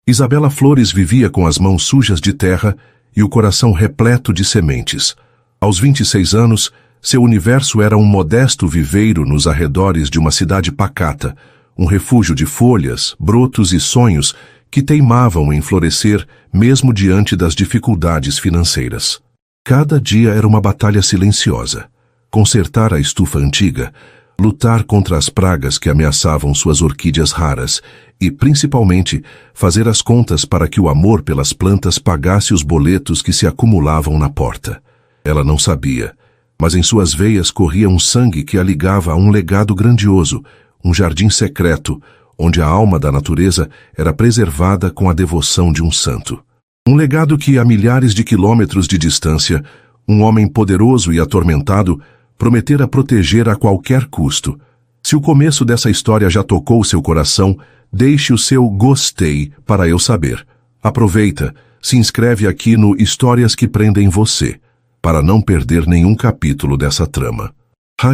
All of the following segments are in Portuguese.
Isabela Flores vivia com as mãos sujas de terra e o coração repleto de sementes. Aos 26 anos, seu universo era um modesto viveiro nos arredores de uma cidade pacata, um refúgio de folhas, brotos e sonhos que teimavam em florescer mesmo diante das dificuldades financeiras. Cada dia era uma batalha silenciosa. Consertar a estufa antiga, lutar contra as pragas que ameaçavam suas orquídeas raras e, principalmente, fazer as contas para que o amor pelas plantas pagasse os boletos que se acumulavam na porta. Ela não sabia, mas em suas veias corria um sangue que a ligava a um legado grandioso, um jardim secreto, onde a alma da natureza era preservada com a devoção de um santo. Um legado que, a milhares de quilômetros de distância, um homem poderoso e atormentado prometera proteger a qualquer custo. Se o começo dessa história já tocou seu coração, deixe o seu gostei para eu saber. Aproveita, se inscreve aqui no Histórias que Prendem Você, para não perder nenhum capítulo dessa trama.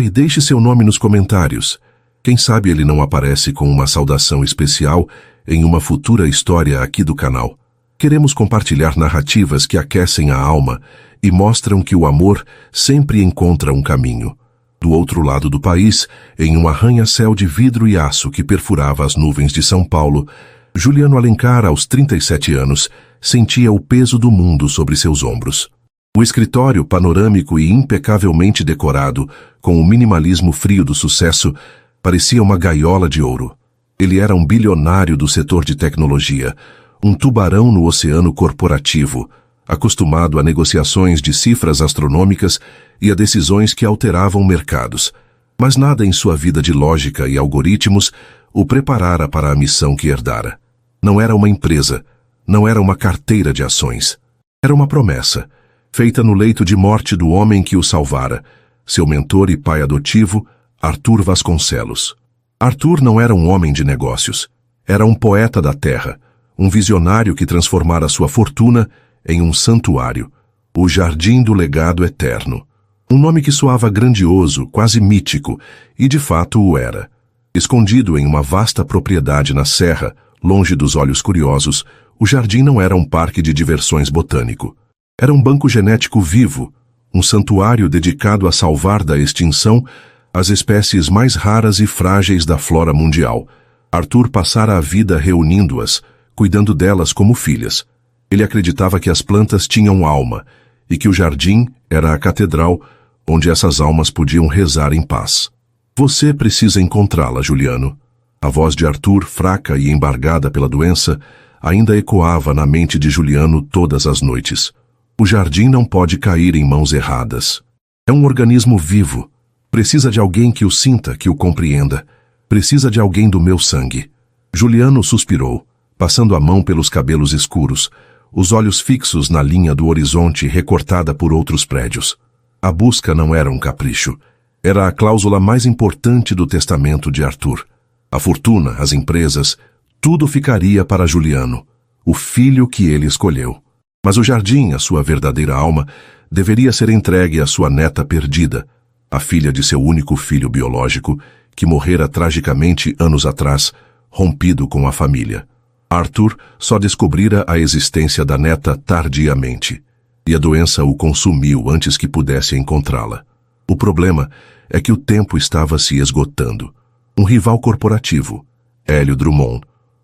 E deixe seu nome nos comentários. Quem sabe ele não aparece com uma saudação especial em uma futura história aqui do canal. Queremos compartilhar narrativas que aquecem a alma e mostram que o amor sempre encontra um caminho. Do outro lado do país, em um arranha-céu de vidro e aço que perfurava as nuvens de São Paulo, Juliano Alencar, aos 37 anos, sentia o peso do mundo sobre seus ombros. O escritório panorâmico e impecavelmente decorado, com o minimalismo frio do sucesso, parecia uma gaiola de ouro. Ele era um bilionário do setor de tecnologia, um tubarão no oceano corporativo, acostumado a negociações de cifras astronômicas e a decisões que alteravam mercados. Mas nada em sua vida de lógica e algoritmos o preparara para a missão que herdara. Não era uma empresa, não era uma carteira de ações. Era uma promessa, feita no leito de morte do homem que o salvara, seu mentor e pai adotivo, Arthur Vasconcelos. Arthur não era um homem de negócios. Era um poeta da terra, um visionário que transformara sua fortuna em um santuário, o Jardim do Legado Eterno. Um nome que soava grandioso, quase mítico, e de fato o era. Escondido em uma vasta propriedade na serra, longe dos olhos curiosos, o jardim não era um parque de diversões botânico. Era um banco genético vivo, um santuário dedicado a salvar da extinção as espécies mais raras e frágeis da flora mundial. Arthur passara a vida reunindo-as, cuidando delas como filhas. Ele acreditava que as plantas tinham alma e que o jardim era a catedral onde essas almas podiam rezar em paz. Você precisa encontrá-la, Juliano. A voz de Arthur, fraca e embargada pela doença, ainda ecoava na mente de Juliano todas as noites. O jardim não pode cair em mãos erradas. É um organismo vivo. Precisa de alguém que o sinta, que o compreenda. Precisa de alguém do meu sangue. Juliano suspirou, passando a mão pelos cabelos escuros, os olhos fixos na linha do horizonte recortada por outros prédios. A busca não era um capricho. Era a cláusula mais importante do testamento de Arthur. A fortuna, as empresas, tudo ficaria para Juliano, o filho que ele escolheu. Mas o jardim, a sua verdadeira alma, deveria ser entregue à sua neta perdida, a filha de seu único filho biológico, que morrera tragicamente anos atrás, rompido com a família. Arthur só descobrira a existência da neta tardiamente, e a doença o consumiu antes que pudesse encontrá-la. O problema é que o tempo estava se esgotando. Um rival corporativo, Hélio Drummond,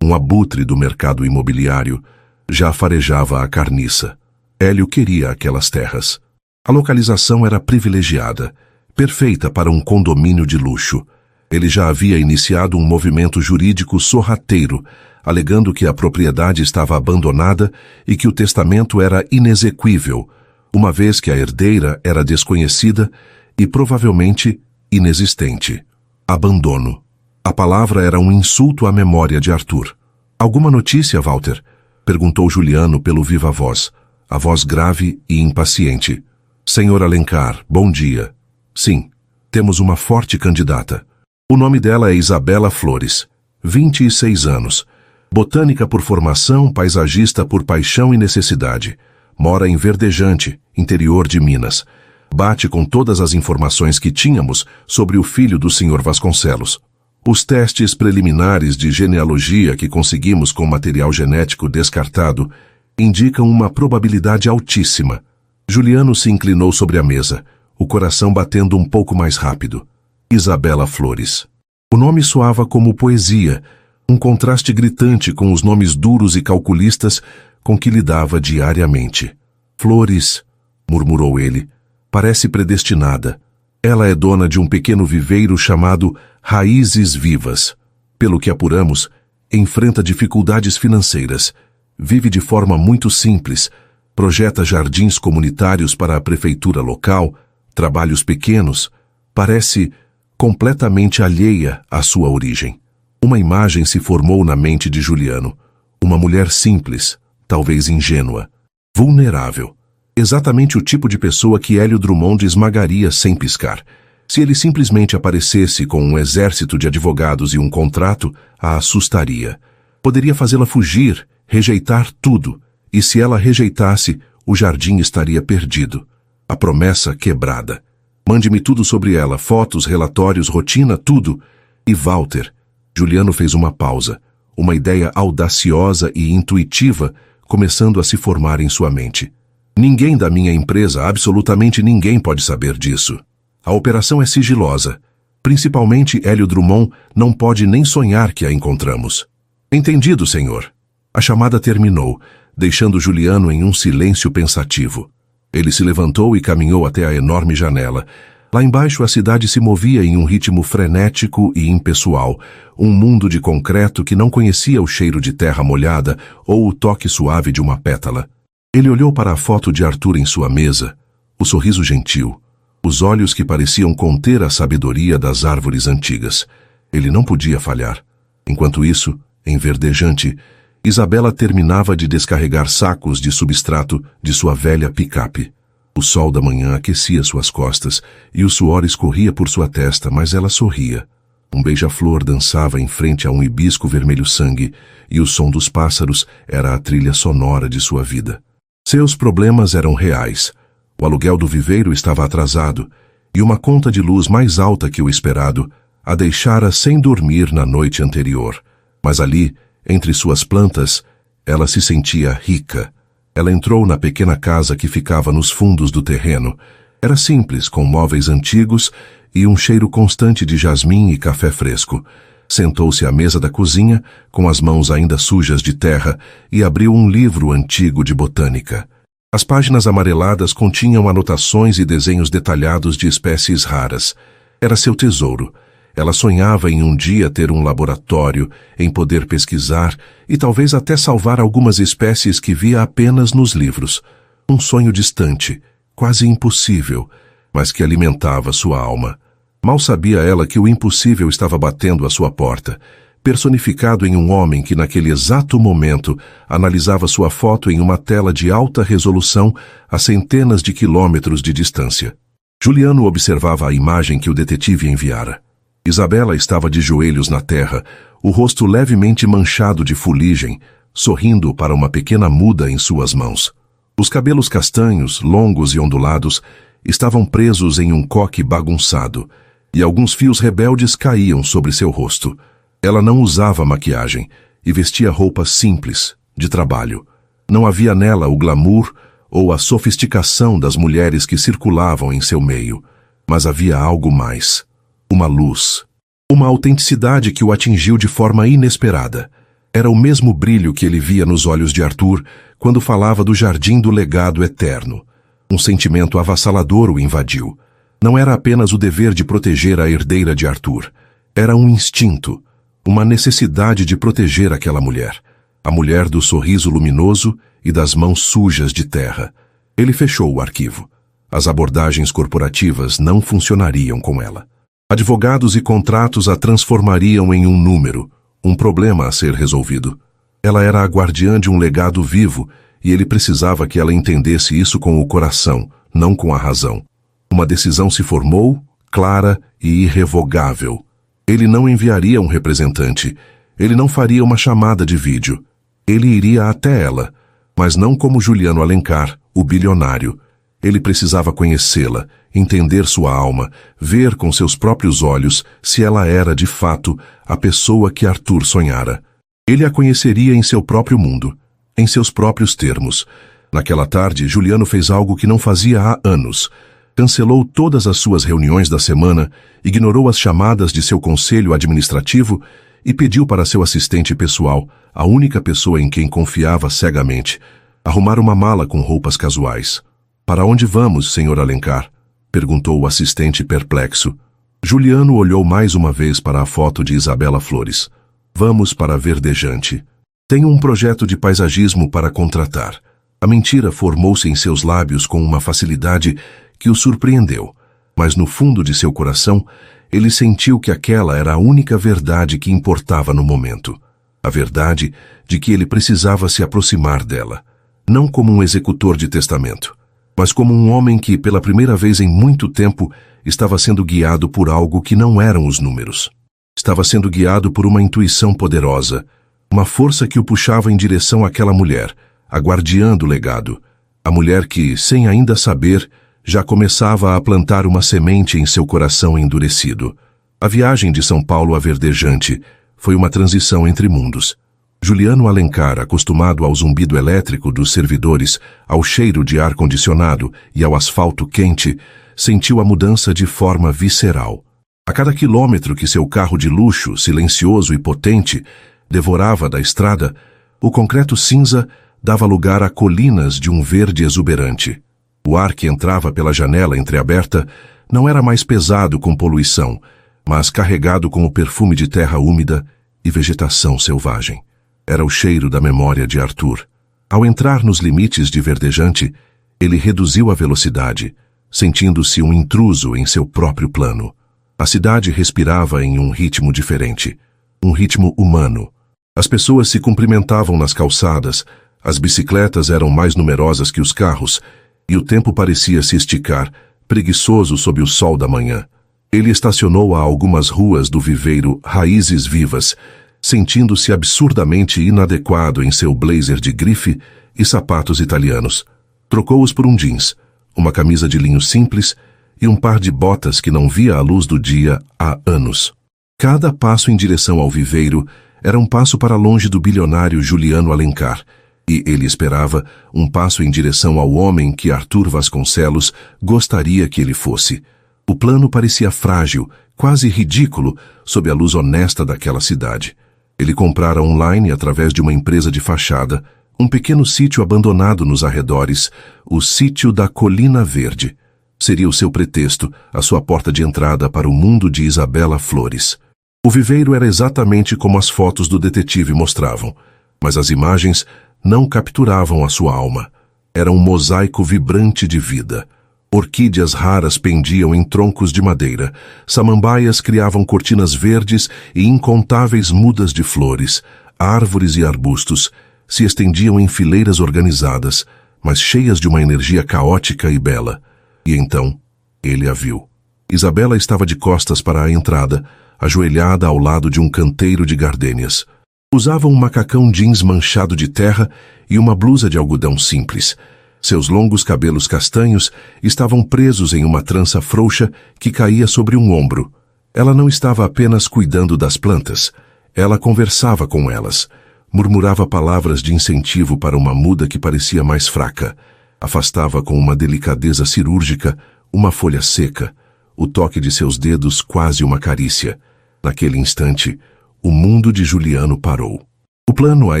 um abutre do mercado imobiliário, já farejava a carniça. Hélio queria aquelas terras. A localização era privilegiada, perfeita para um condomínio de luxo. Ele já havia iniciado um movimento jurídico sorrateiro, alegando que a propriedade estava abandonada e que o testamento era inexequível, uma vez que a herdeira era desconhecida e provavelmente inexistente. Abandono. A palavra era um insulto à memória de Arthur. Alguma notícia, Walter? Perguntou Juliano pelo viva voz, a voz grave e impaciente. Senhor Alencar, bom dia. Sim, temos uma forte candidata. O nome dela é Isabela Flores, 26 anos. Botânica por formação, paisagista por paixão e necessidade. Mora em Verdejante, interior de Minas. Bate com todas as informações que tínhamos sobre o filho do Sr. Vasconcelos. Os testes preliminares de genealogia que conseguimos com material genético descartado indicam uma probabilidade altíssima. Juliano se inclinou sobre a mesa, o coração batendo um pouco mais rápido. Isabela Flores. O nome soava como poesia, um contraste gritante com os nomes duros e calculistas com que lidava diariamente. Flores, murmurou ele, parece predestinada. Ela é dona de um pequeno viveiro chamado Raízes Vivas. Pelo que apuramos, enfrenta dificuldades financeiras, vive de forma muito simples, projeta jardins comunitários para a prefeitura local, trabalhos pequenos, parece completamente alheia à sua origem. Uma imagem se formou na mente de Juliano. Uma mulher simples, talvez ingênua, vulnerável. Exatamente o tipo de pessoa que Hélio Drummond esmagaria sem piscar. Se ele simplesmente aparecesse com um exército de advogados e um contrato, a assustaria. Poderia fazê-la fugir, rejeitar tudo, e se ela rejeitasse, o jardim estaria perdido. A promessa quebrada. Mande-me tudo sobre ela, fotos, relatórios, rotina, tudo. E Walter. Juliano fez uma pausa, uma ideia audaciosa e intuitiva começando a se formar em sua mente. Ninguém da minha empresa, absolutamente ninguém pode saber disso. A operação é sigilosa. Principalmente Hélio Drummond não pode nem sonhar que a encontramos. Entendido, senhor. A chamada terminou, deixando Juliano em um silêncio pensativo. Ele se levantou e caminhou até a enorme janela. Lá embaixo a cidade se movia em um ritmo frenético e impessoal, um mundo de concreto que não conhecia o cheiro de terra molhada ou o toque suave de uma pétala. Ele olhou para a foto de Arthur em sua mesa, o sorriso gentil, os olhos que pareciam conter a sabedoria das árvores antigas. Ele não podia falhar. Enquanto isso, em verdejante, Isabela terminava de descarregar sacos de substrato de sua velha picape. O sol da manhã aquecia suas costas e o suor escorria por sua testa, mas ela sorria. Um beija-flor dançava em frente a um hibisco vermelho-sangue e o som dos pássaros era a trilha sonora de sua vida. Seus problemas eram reais. O aluguel do viveiro estava atrasado e uma conta de luz mais alta que o esperado a deixara sem dormir na noite anterior. Mas ali, entre suas plantas, ela se sentia rica. Ela entrou na pequena casa que ficava nos fundos do terreno. Era simples, com móveis antigos e um cheiro constante de jasmim e café fresco. Sentou-se à mesa da cozinha, com as mãos ainda sujas de terra, e abriu um livro antigo de botânica. As páginas amareladas continham anotações e desenhos detalhados de espécies raras. Era seu tesouro. Ela sonhava em um dia ter um laboratório, em poder pesquisar e talvez até salvar algumas espécies que via apenas nos livros. Um sonho distante, quase impossível, mas que alimentava sua alma. Mal sabia ela que o impossível estava batendo à sua porta, personificado em um homem que naquele exato momento analisava sua foto em uma tela de alta resolução a centenas de quilômetros de distância. Juliano observava a imagem que o detetive enviara. Isabela estava de joelhos na terra, o rosto levemente manchado de fuligem, sorrindo para uma pequena muda em suas mãos. Os cabelos castanhos, longos e ondulados, estavam presos em um coque bagunçado, e alguns fios rebeldes caíam sobre seu rosto. Ela não usava maquiagem e vestia roupas simples, de trabalho. Não havia nela o glamour ou a sofisticação das mulheres que circulavam em seu meio, mas havia algo mais. Uma luz. Uma autenticidade que o atingiu de forma inesperada. Era o mesmo brilho que ele via nos olhos de Arthur quando falava do jardim do legado eterno. Um sentimento avassalador o invadiu. Não era apenas o dever de proteger a herdeira de Arthur. Era um instinto, uma necessidade de proteger aquela mulher. A mulher do sorriso luminoso e das mãos sujas de terra. Ele fechou o arquivo. As abordagens corporativas não funcionariam com ela. Advogados e contratos a transformariam em um número, um problema a ser resolvido. Ela era a guardiã de um legado vivo e ele precisava que ela entendesse isso com o coração, não com a razão. Uma decisão se formou, clara e irrevogável. Ele não enviaria um representante, ele não faria uma chamada de vídeo. Ele iria até ela, mas não como Juliano Alencar, o bilionário. Ele precisava conhecê-la, entender sua alma, ver com seus próprios olhos se ela era, de fato, a pessoa que Arthur sonhara. Ele a conheceria em seu próprio mundo, em seus próprios termos. Naquela tarde, Juliano fez algo que não fazia há anos. Cancelou todas as suas reuniões da semana, ignorou as chamadas de seu conselho administrativo e pediu para seu assistente pessoal, a única pessoa em quem confiava cegamente, arrumar uma mala com roupas casuais. "Para onde vamos, Sr. Alencar?" perguntou o assistente perplexo. Juliano olhou mais uma vez para a foto de Isabela Flores. "Vamos para Verdejante. Tenho um projeto de paisagismo para contratar." A mentira formou-se em seus lábios com uma facilidade que o surpreendeu, mas no fundo de seu coração, ele sentiu que aquela era a única verdade que importava no momento. A verdade de que ele precisava se aproximar dela, não como um executor de testamento, mas como um homem que, pela primeira vez em muito tempo, estava sendo guiado por algo que não eram os números. Estava sendo guiado por uma intuição poderosa, uma força que o puxava em direção àquela mulher, a guardiã do legado, a mulher que, sem ainda saber, já começava a plantar uma semente em seu coração endurecido. A viagem de São Paulo a Verdejante foi uma transição entre mundos. Juliano Alencar, acostumado ao zumbido elétrico dos servidores, ao cheiro de ar-condicionado e ao asfalto quente, sentiu a mudança de forma visceral. A cada quilômetro que seu carro de luxo, silencioso e potente, devorava da estrada, o concreto cinza dava lugar a colinas de um verde exuberante. O ar que entrava pela janela entreaberta não era mais pesado com poluição, mas carregado com o perfume de terra úmida e vegetação selvagem. Era o cheiro da memória de Arthur. Ao entrar nos limites de Verdejante, ele reduziu a velocidade, sentindo-se um intruso em seu próprio plano. A cidade respirava em um ritmo diferente, um ritmo humano. As pessoas se cumprimentavam nas calçadas, as bicicletas eram mais numerosas que os carros, e o tempo parecia se esticar, preguiçoso sob o sol da manhã. Ele estacionou a algumas ruas do viveiro Raízes Vivas, sentindo-se absurdamente inadequado em seu blazer de grife e sapatos italianos. Trocou-os por um jeans, uma camisa de linho simples e um par de botas que não via a luz do dia há anos. Cada passo em direção ao viveiro era um passo para longe do bilionário Juliano Alencar, e ele esperava um passo em direção ao homem que Arthur Vasconcelos gostaria que ele fosse. O plano parecia frágil, quase ridículo, sob a luz honesta daquela cidade. Ele comprara online através de uma empresa de fachada, um pequeno sítio abandonado nos arredores, o Sítio da Colina Verde. Seria o seu pretexto, a sua porta de entrada para o mundo de Isabela Flores. O viveiro era exatamente como as fotos do detetive mostravam, mas as imagens não capturavam a sua alma. Era um mosaico vibrante de vida. Orquídeas raras pendiam em troncos de madeira, samambaias criavam cortinas verdes e incontáveis mudas de flores, árvores e arbustos se estendiam em fileiras organizadas, mas cheias de uma energia caótica e bela. E então, ele a viu. Isabela estava de costas para a entrada, ajoelhada ao lado de um canteiro de gardênias. Usava um macacão jeans manchado de terra e uma blusa de algodão simples. Seus longos cabelos castanhos estavam presos em uma trança frouxa que caía sobre um ombro. Ela não estava apenas cuidando das plantas. Ela conversava com elas. Murmurava palavras de incentivo para uma muda que parecia mais fraca. Afastava com uma delicadeza cirúrgica uma folha seca, o toque de seus dedos quase uma carícia. Naquele instante, o mundo de Juliano parou. O plano, a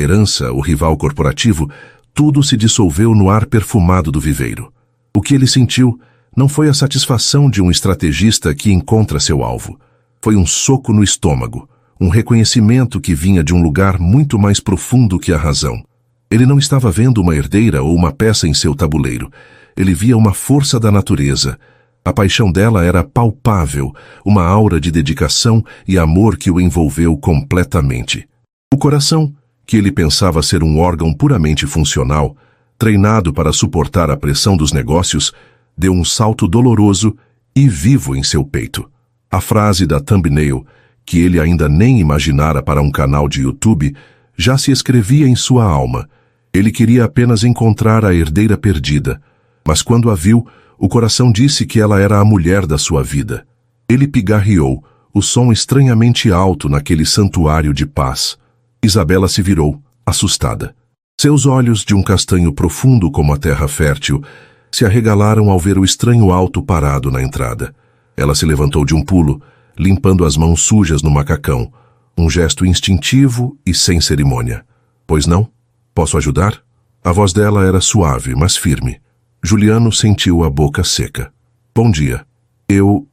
herança, o rival corporativo, tudo se dissolveu no ar perfumado do viveiro. O que ele sentiu não foi a satisfação de um estrategista que encontra seu alvo. Foi um soco no estômago, um reconhecimento que vinha de um lugar muito mais profundo que a razão. Ele não estava vendo uma herdeira ou uma peça em seu tabuleiro. Ele via uma força da natureza. A paixão dela era palpável, uma aura de dedicação e amor que o envolveu completamente. O coração, que ele pensava ser um órgão puramente funcional, treinado para suportar a pressão dos negócios, deu um salto doloroso e vivo em seu peito. A frase da thumbnail, que ele ainda nem imaginara para um canal de YouTube, já se escrevia em sua alma. Ele queria apenas encontrar a herdeira perdida, mas quando a viu, O coração disse que ela era a mulher da sua vida. Ele pigarreou, o som estranhamente alto naquele santuário de paz. Isabela se virou, assustada. Seus olhos, de um castanho profundo como a terra fértil, se arregalaram ao ver o estranho alto parado na entrada. Ela se levantou de um pulo, limpando as mãos sujas no macacão, um gesto instintivo e sem cerimônia. Pois não? Posso ajudar? A voz dela era suave, mas firme. Juliano sentiu a boca seca. Bom dia. Eu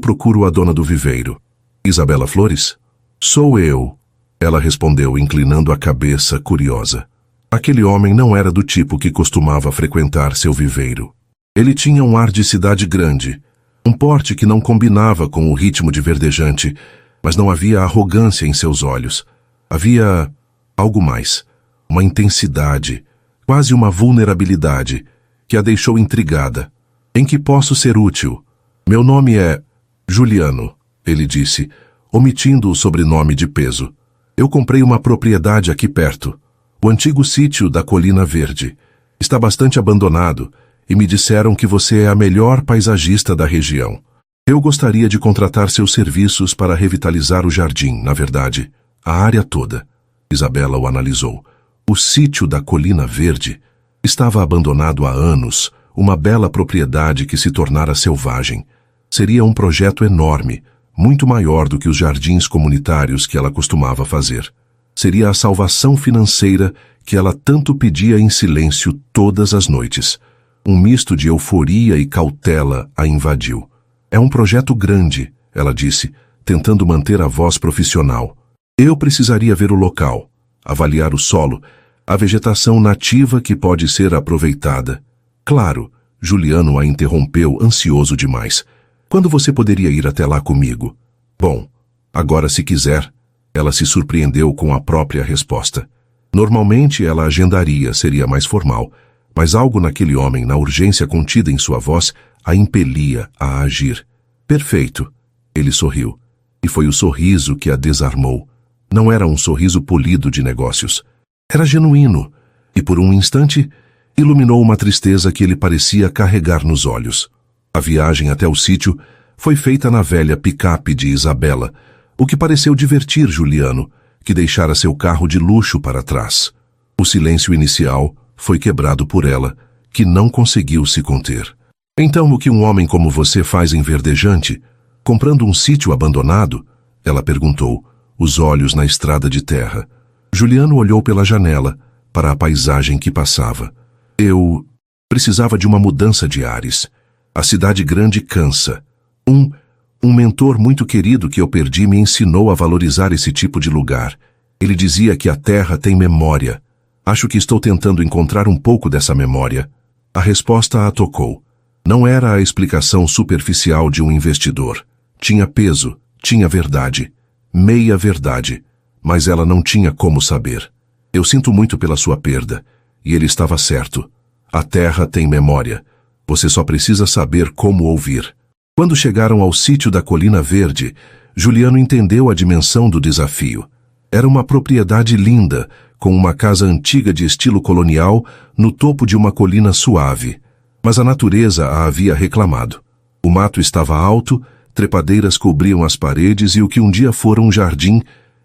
procuro a dona do viveiro. Isabela Flores? Sou eu. Ela respondeu, inclinando a cabeça, curiosa. Aquele homem não era do tipo que costumava frequentar seu viveiro. Ele tinha um ar de cidade grande, um porte que não combinava com o ritmo de verdejante, mas não havia arrogância em seus olhos. Havia algo mais, uma intensidade, quase uma vulnerabilidade, que a deixou intrigada. Em que posso ser útil? Meu nome é Juliano, ele disse, omitindo o sobrenome de peso. Eu comprei uma propriedade aqui perto, o antigo sítio da Colina Verde. Está bastante abandonado e me disseram que você é a melhor paisagista da região. Eu gostaria de contratar seus serviços para revitalizar o jardim, na verdade, a área toda. Isabela o analisou. O sítio da Colina Verde estava abandonado há anos, uma bela propriedade que se tornara selvagem. Seria um projeto enorme, muito maior do que os jardins comunitários que ela costumava fazer. Seria a salvação financeira que ela tanto pedia em silêncio todas as noites. Um misto de euforia e cautela a invadiu. É um projeto grande, ela disse, tentando manter a voz profissional. Eu precisaria ver o local, avaliar o solo, a vegetação nativa que pode ser aproveitada. Claro, Juliano a interrompeu, ansioso demais. Quando você poderia ir até lá comigo? Bom, agora se quiser. Ela se surpreendeu com a própria resposta. Normalmente ela agendaria, seria mais formal, mas algo naquele homem, na urgência contida em sua voz, a impelia a agir. Perfeito. Ele sorriu. E foi o sorriso que a desarmou. Não era um sorriso polido de negócios. Era genuíno, e por um instante iluminou uma tristeza que ele parecia carregar nos olhos. A viagem até o sítio foi feita na velha picape de Isabela, o que pareceu divertir Juliano, que deixara seu carro de luxo para trás. O silêncio inicial foi quebrado por ela, que não conseguiu se conter. Então, o que um homem como você faz em Verdejante, comprando um sítio abandonado? Ela perguntou, os olhos na estrada de terra. Juliano olhou pela janela, para a paisagem que passava. Eu precisava de uma mudança de ares. A cidade grande cansa. Um mentor muito querido que eu perdi me ensinou a valorizar esse tipo de lugar. Ele dizia que a terra tem memória. Acho que estou tentando encontrar um pouco dessa memória. A resposta a tocou. Não era a explicação superficial de um investidor. Tinha peso, tinha verdade. Meia verdade. Mas ela não tinha como saber. Eu sinto muito pela sua perda. E ele estava certo. A terra tem memória. Você só precisa saber como ouvir. Quando chegaram ao sítio da Colina Verde, Juliano entendeu a dimensão do desafio. Era uma propriedade linda, com uma casa antiga de estilo colonial no topo de uma colina suave. Mas a natureza a havia reclamado. O mato estava alto, trepadeiras cobriam as paredes e o que um dia fora um jardim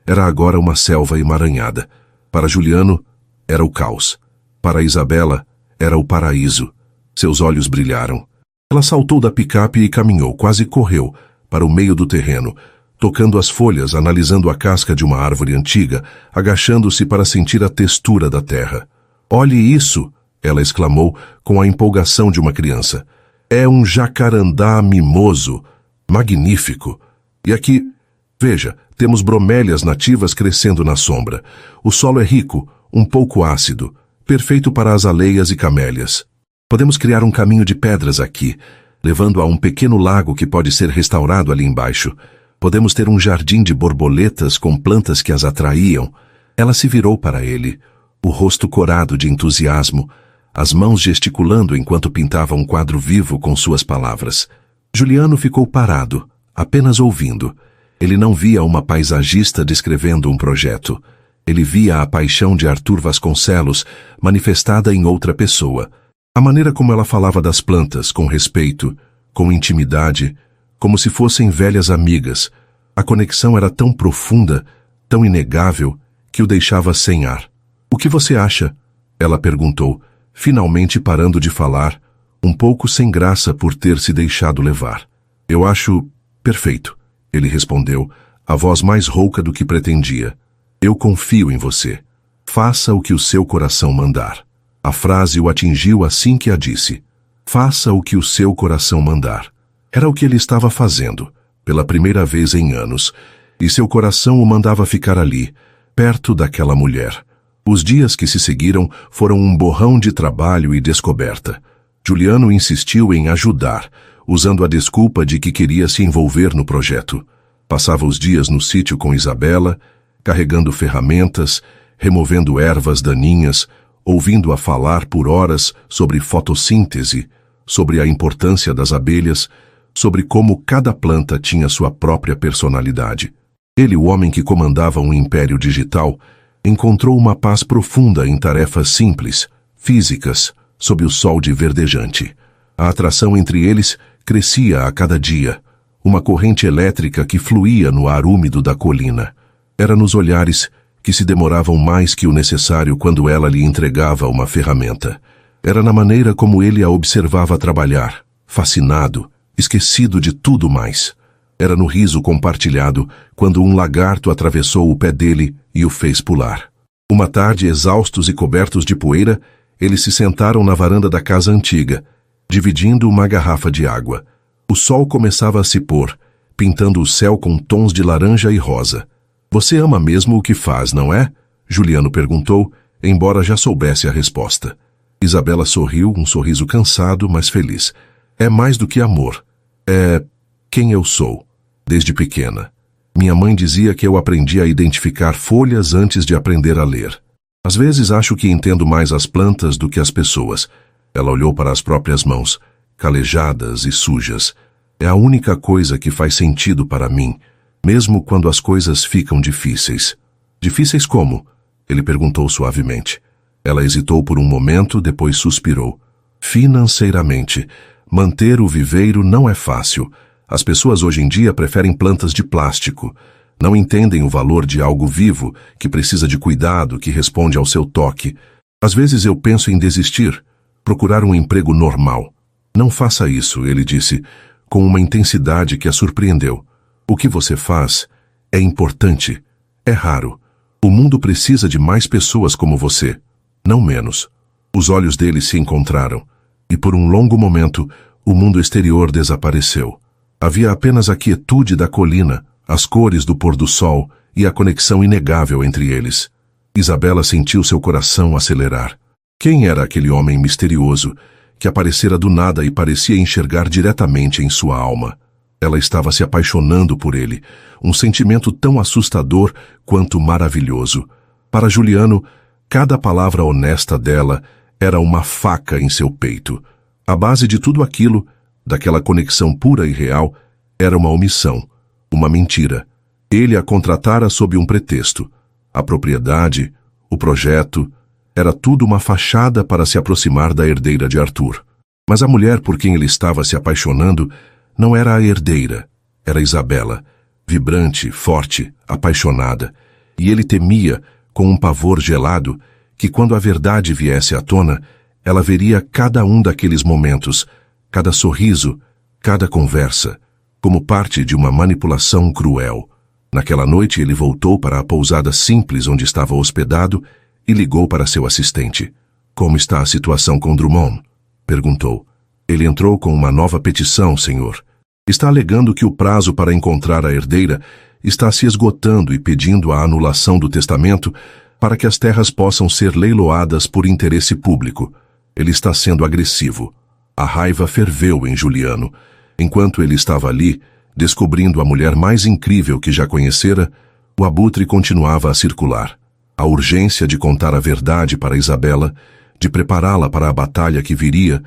era agora uma selva emaranhada. Para Juliano, era o caos. Para Isabela, era o paraíso. Seus olhos brilharam. Ela saltou da picape e caminhou, quase correu, para o meio do terreno, tocando as folhas, analisando a casca de uma árvore antiga, agachando-se para sentir a textura da terra. Olhe isso! Ela exclamou com a empolgação de uma criança. É um jacarandá mimoso. Magnífico! E aqui, veja, temos bromélias nativas crescendo na sombra. O solo é rico, um pouco ácido, perfeito para azaleias e camélias. Podemos criar um caminho de pedras aqui, levando a um pequeno lago que pode ser restaurado ali embaixo. Podemos ter um jardim de borboletas com plantas que as atraíam. Ela se virou para ele, o rosto corado de entusiasmo, as mãos gesticulando enquanto pintava um quadro vivo com suas palavras. Juliano ficou parado, apenas ouvindo. Ele não via uma paisagista descrevendo um projeto. Ele via a paixão de Arthur Vasconcelos manifestada em outra pessoa. A maneira como ela falava das plantas, com respeito, com intimidade, como se fossem velhas amigas, a conexão era tão profunda, tão inegável, que o deixava sem ar. "O que você acha?" ela perguntou, finalmente parando de falar, um pouco sem graça por ter se deixado levar. "Eu acho perfeito", ele respondeu, a voz mais rouca do que pretendia. "Eu confio em você. Faça o que o seu coração mandar." A frase o atingiu assim que a disse. Faça o que o seu coração mandar. Era o que ele estava fazendo, pela primeira vez em anos, e seu coração o mandava ficar ali, perto daquela mulher. Os dias que se seguiram foram um borrão de trabalho e descoberta. Juliano insistiu em ajudar, usando a desculpa de que queria se envolver no projeto. Passava os dias no sítio com Isabela, carregando ferramentas, removendo ervas daninhas, ouvindo-a falar por horas sobre fotossíntese, sobre a importância das abelhas, sobre como cada planta tinha sua própria personalidade. Ele, o homem que comandava um império digital, encontrou uma paz profunda em tarefas simples, físicas, sob o sol de verdejante. A atração entre eles crescia a cada dia, uma corrente elétrica que fluía no ar úmido da colina. Era nos olhares que se demoravam mais que o necessário quando ela lhe entregava uma ferramenta. Era na maneira como ele a observava trabalhar, fascinado, esquecido de tudo mais. Era no riso compartilhado quando um lagarto atravessou o pé dele e o fez pular. Uma tarde, exaustos e cobertos de poeira, eles se sentaram na varanda da casa antiga, dividindo uma garrafa de água. O sol começava a se pôr, pintando o céu com tons de laranja e rosa. "Você ama mesmo o que faz, não é?" Juliano perguntou, embora já soubesse a resposta. Isabela sorriu, um sorriso cansado, mas feliz. "É mais do que amor. É quem eu sou, desde pequena. Minha mãe dizia que eu aprendi a identificar folhas antes de aprender a ler. Às vezes acho que entendo mais as plantas do que as pessoas." Ela olhou para as próprias mãos, calejadas e sujas. "É a única coisa que faz sentido para mim, mesmo quando as coisas ficam difíceis." "Difíceis como?" ele perguntou suavemente. Ela hesitou por um momento, depois suspirou. "Financeiramente, manter o viveiro não é fácil. As pessoas hoje em dia preferem plantas de plástico. Não entendem o valor de algo vivo, que precisa de cuidado, que responde ao seu toque. Às vezes eu penso em desistir, procurar um emprego normal." "Não faça isso", ele disse, com uma intensidade que a surpreendeu. "O que você faz é importante. É raro. O mundo precisa de mais pessoas como você, não menos." Os olhos dele se encontraram, e por um longo momento o mundo exterior desapareceu. Havia apenas a quietude da colina, as cores do pôr do sol e a conexão inegável entre eles. Isabela sentiu seu coração acelerar. Quem era aquele homem misterioso que aparecera do nada e parecia enxergar diretamente em sua alma? Ela estava se apaixonando por ele, um sentimento tão assustador quanto maravilhoso. Para Juliano, cada palavra honesta dela era uma faca em seu peito. A base de tudo aquilo, daquela conexão pura e real, era uma omissão, uma mentira. Ele a contratara sob um pretexto. A propriedade, o projeto, era tudo uma fachada para se aproximar da herdeira de Arthur. Mas a mulher por quem ele estava se apaixonando não era a herdeira, era Isabela, vibrante, forte, apaixonada. E ele temia, com um pavor gelado, que quando a verdade viesse à tona, ela veria cada um daqueles momentos, cada sorriso, cada conversa, como parte de uma manipulação cruel. Naquela noite ele voltou para a pousada simples onde estava hospedado e ligou para seu assistente. "Como está a situação com Drummond?" perguntou. "Ele entrou com uma nova petição, senhor. Está alegando que o prazo para encontrar a herdeira está se esgotando e pedindo a anulação do testamento para que as terras possam ser leiloadas por interesse público. Ele está sendo agressivo." A raiva ferveu em Juliano. Enquanto ele estava ali, descobrindo a mulher mais incrível que já conhecera, o abutre continuava a circular. A urgência de contar a verdade para Isabela, de prepará-la para a batalha que viria,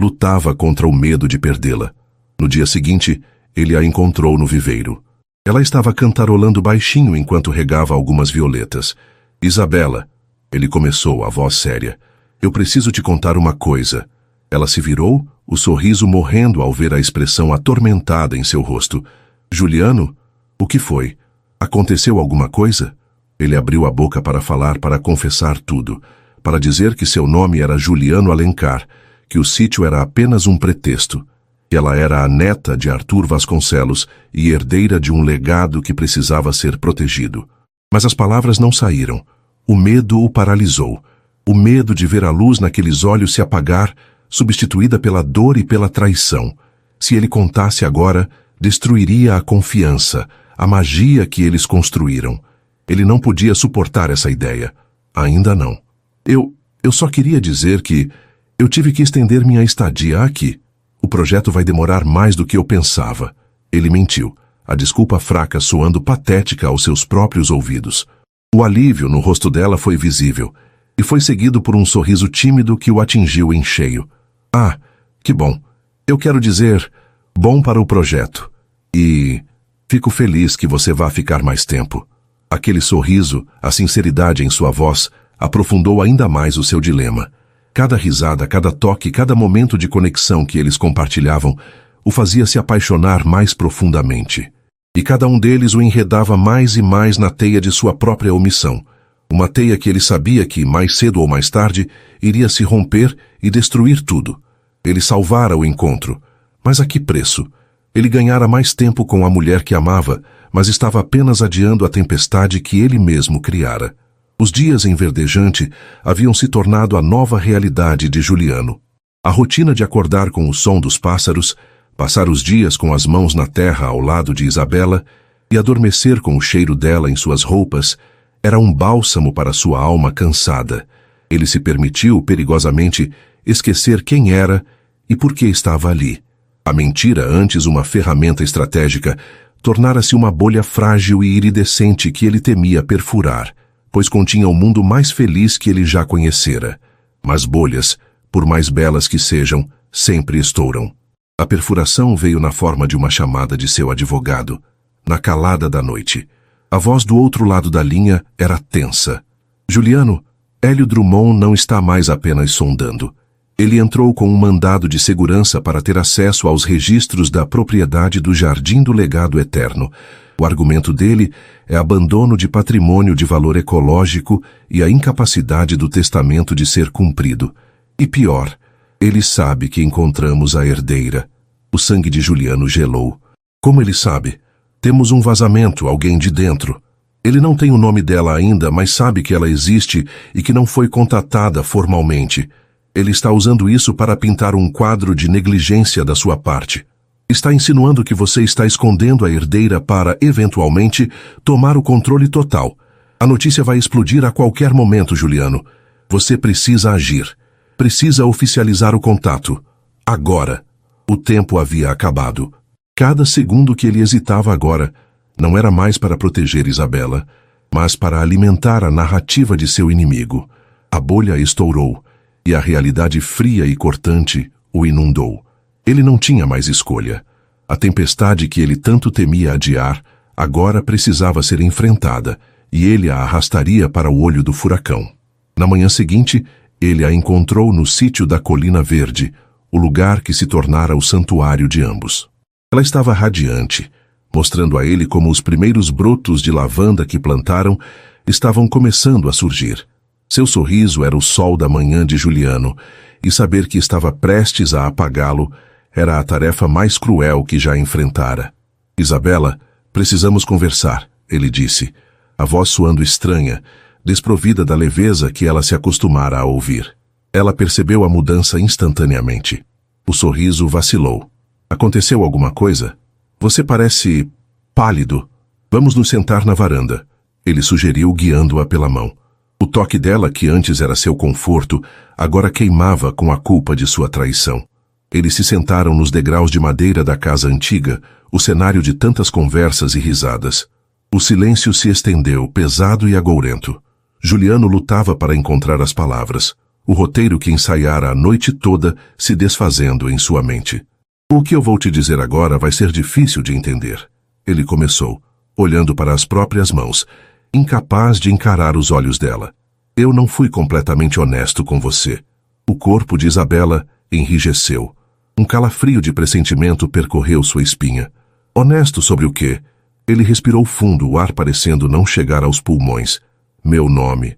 lutava contra o medo de perdê-la. No dia seguinte, ele a encontrou no viveiro. Ela estava cantarolando baixinho enquanto regava algumas violetas. "Isabela", ele começou, a voz séria, "eu preciso te contar uma coisa. Ela se virou, o sorriso morrendo ao ver a expressão atormentada em seu rosto. Juliano? O que foi? Aconteceu alguma coisa? Ele abriu a boca para falar, para confessar tudo, para dizer que seu nome era Juliano Alencar, que o sítio era apenas um pretexto, que ela era a neta de Arthur Vasconcelos e herdeira de um legado que precisava ser protegido. Mas as palavras não saíram. O medo o paralisou. O medo de ver a luz naqueles olhos se apagar, substituída pela dor e pela traição. Se ele contasse agora, destruiria a confiança, a magia que eles construíram. Ele não podia suportar essa ideia. Ainda não. Eu só queria dizer que eu tive que estender minha estadia aqui. O projeto vai demorar mais do que eu pensava. Ele mentiu, a desculpa fraca soando patética aos seus próprios ouvidos. O alívio no rosto dela foi visível, e foi seguido por um sorriso tímido que o atingiu em cheio. Ah, que bom. Eu quero dizer, bom para o projeto. E fico feliz que você vá ficar mais tempo. Aquele sorriso, a sinceridade em sua voz, aprofundou ainda mais o seu dilema. Cada risada, cada toque, cada momento de conexão que eles compartilhavam o fazia se apaixonar mais profundamente. E cada um deles o enredava mais e mais na teia de sua própria omissão. Uma teia que ele sabia que, mais cedo ou mais tarde, iria se romper e destruir tudo. Ele salvara o encontro. Mas a que preço? Ele ganhara mais tempo com a mulher que amava, mas estava apenas adiando a tempestade que ele mesmo criara. Os dias em Verdejante haviam se tornado a nova realidade de Juliano. A rotina de acordar com o som dos pássaros, passar os dias com as mãos na terra ao lado de Isabela e adormecer com o cheiro dela em suas roupas era um bálsamo para sua alma cansada. Ele se permitiu, perigosamente, esquecer quem era e por que estava ali. A mentira, antes uma ferramenta estratégica, tornara-se uma bolha frágil e iridescente que ele temia perfurar, pois continha o mundo mais feliz que ele já conhecera. Mas bolhas, por mais belas que sejam, sempre estouram. A perfuração veio na forma de uma chamada de seu advogado, na calada da noite. A voz do outro lado da linha era tensa. Juliano, Hélio Drummond não está mais apenas sondando. Ele entrou com um mandado de segurança para ter acesso aos registros da propriedade do Jardim do Legado Eterno. O argumento dele é abandono de patrimônio de valor ecológico e a incapacidade do testamento de ser cumprido. E pior, ele sabe que encontramos a herdeira. O sangue de Juliano gelou. Como ele sabe? Temos um vazamento, alguém de dentro. Ele não tem o nome dela ainda, mas sabe que ela existe e que não foi contatada formalmente. Ele está usando isso para pintar um quadro de negligência da sua parte. Está insinuando que você está escondendo a herdeira para, eventualmente, tomar o controle total. A notícia vai explodir a qualquer momento, Juliano. Você precisa agir. Precisa oficializar o contato. Agora. O tempo havia acabado. Cada segundo que ele hesitava agora não era mais para proteger Isabela, mas para alimentar a narrativa de seu inimigo. A bolha estourou, e a realidade fria e cortante o inundou. Ele não tinha mais escolha. A tempestade que ele tanto temia adiar, agora precisava ser enfrentada, e ele a arrastaria para o olho do furacão. Na manhã seguinte, ele a encontrou no sítio da Colina Verde, o lugar que se tornara o santuário de ambos. Ela estava radiante, mostrando a ele como os primeiros brotos de lavanda que plantaram estavam começando a surgir. Seu sorriso era o sol da manhã de Juliano, e saber que estava prestes a apagá-lo era a tarefa mais cruel que já enfrentara. Isabela, precisamos conversar, ele disse, a voz soando estranha, desprovida da leveza que ela se acostumara a ouvir. Ela percebeu a mudança instantaneamente. O sorriso vacilou. Aconteceu alguma coisa? Você parece pálido. Vamos nos sentar na varanda, ele sugeriu, guiando-a pela mão. O toque dela, que antes era seu conforto, agora queimava com a culpa de sua traição. Eles se sentaram nos degraus de madeira da casa antiga, o cenário de tantas conversas e risadas. O silêncio se estendeu, pesado e agourento. Juliano lutava para encontrar as palavras, o roteiro que ensaiara a noite toda se desfazendo em sua mente. O que eu vou te dizer agora vai ser difícil de entender. Ele começou, olhando para as próprias mãos, incapaz de encarar os olhos dela. Eu não fui completamente honesto com você. O corpo de Isabela enrijeceu. Um calafrio de pressentimento percorreu sua espinha. Honesto sobre o quê? Ele respirou fundo, o ar parecendo não chegar aos pulmões. Meu nome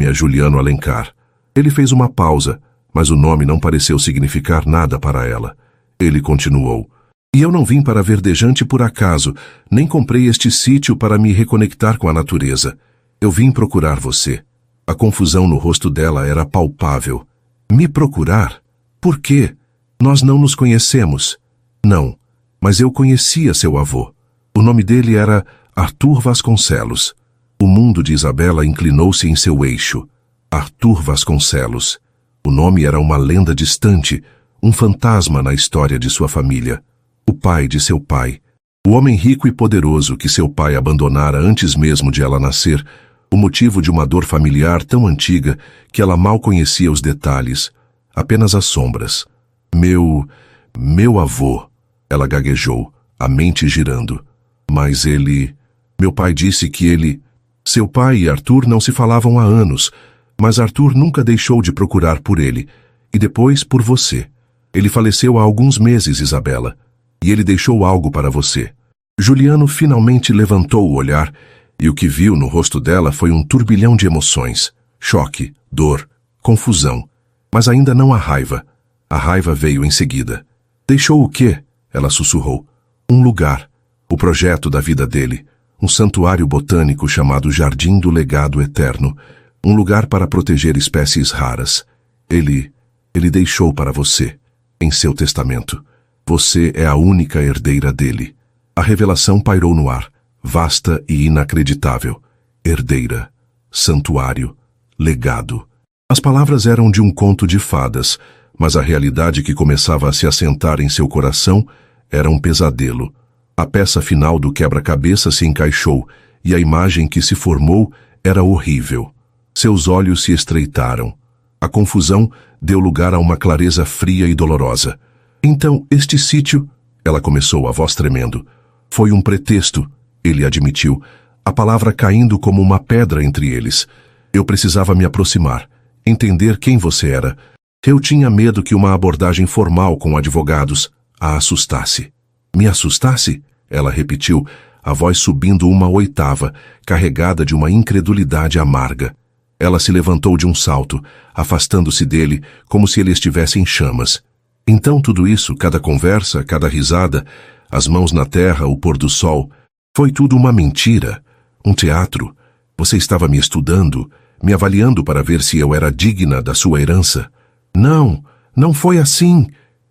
é Juliano Alencar. Ele fez uma pausa, mas o nome não pareceu significar nada para ela. Ele continuou. E eu não vim para Verdejante por acaso, nem comprei este sítio para me reconectar com a natureza. Eu vim procurar você. A confusão no rosto dela era palpável. Me procurar? Por quê? Nós não nos conhecemos. Não, mas eu conhecia seu avô. O nome dele era Arthur Vasconcelos. O mundo de Isabela inclinou-se em seu eixo. Arthur Vasconcelos. O nome era uma lenda distante, um fantasma na história de sua família. O pai de seu pai. O homem rico e poderoso que seu pai abandonara antes mesmo de ela nascer, o motivo de uma dor familiar tão antiga que ela mal conhecia os detalhes, apenas as sombras. Meu avô, ela gaguejou, a mente girando. Mas ele... Meu pai disse que ele... Seu pai e Arthur não se falavam há anos, mas Arthur nunca deixou de procurar por ele, e depois por você. Ele faleceu há alguns meses, Isabela, e ele deixou algo para você. Juliano finalmente levantou o olhar, e o que viu no rosto dela foi um turbilhão de emoções. Choque, dor, confusão, mas ainda não a raiva. A raiva veio em seguida. Deixou o quê? Ela sussurrou. Um lugar. O projeto da vida dele. Um santuário botânico chamado Jardim do Legado Eterno. Um lugar para proteger espécies raras. Ele deixou para você, em seu testamento. Você é a única herdeira dele. A revelação pairou no ar, vasta e inacreditável. Herdeira, santuário, legado. As palavras eram de um conto de fadas, mas a realidade que começava a se assentar em seu coração era um pesadelo. A peça final do quebra-cabeça se encaixou e a imagem que se formou era horrível. Seus olhos se estreitaram. A confusão deu lugar a uma clareza fria e dolorosa. Então, este sítio, ela começou, a voz tremendo, foi um pretexto, ele admitiu, a palavra caindo como uma pedra entre eles. Eu precisava me aproximar, entender quem você era. Eu tinha medo que uma abordagem formal com advogados a assustasse. Me assustasse? Ela repetiu, a voz subindo uma oitava, carregada de uma incredulidade amarga. Ela se levantou de um salto, afastando-se dele, como se ele estivesse em chamas. Então tudo isso, cada conversa, cada risada, as mãos na terra, o pôr do sol, foi tudo uma mentira, um teatro. Você estava me estudando, me avaliando para ver se eu era digna da sua herança. Não foi assim.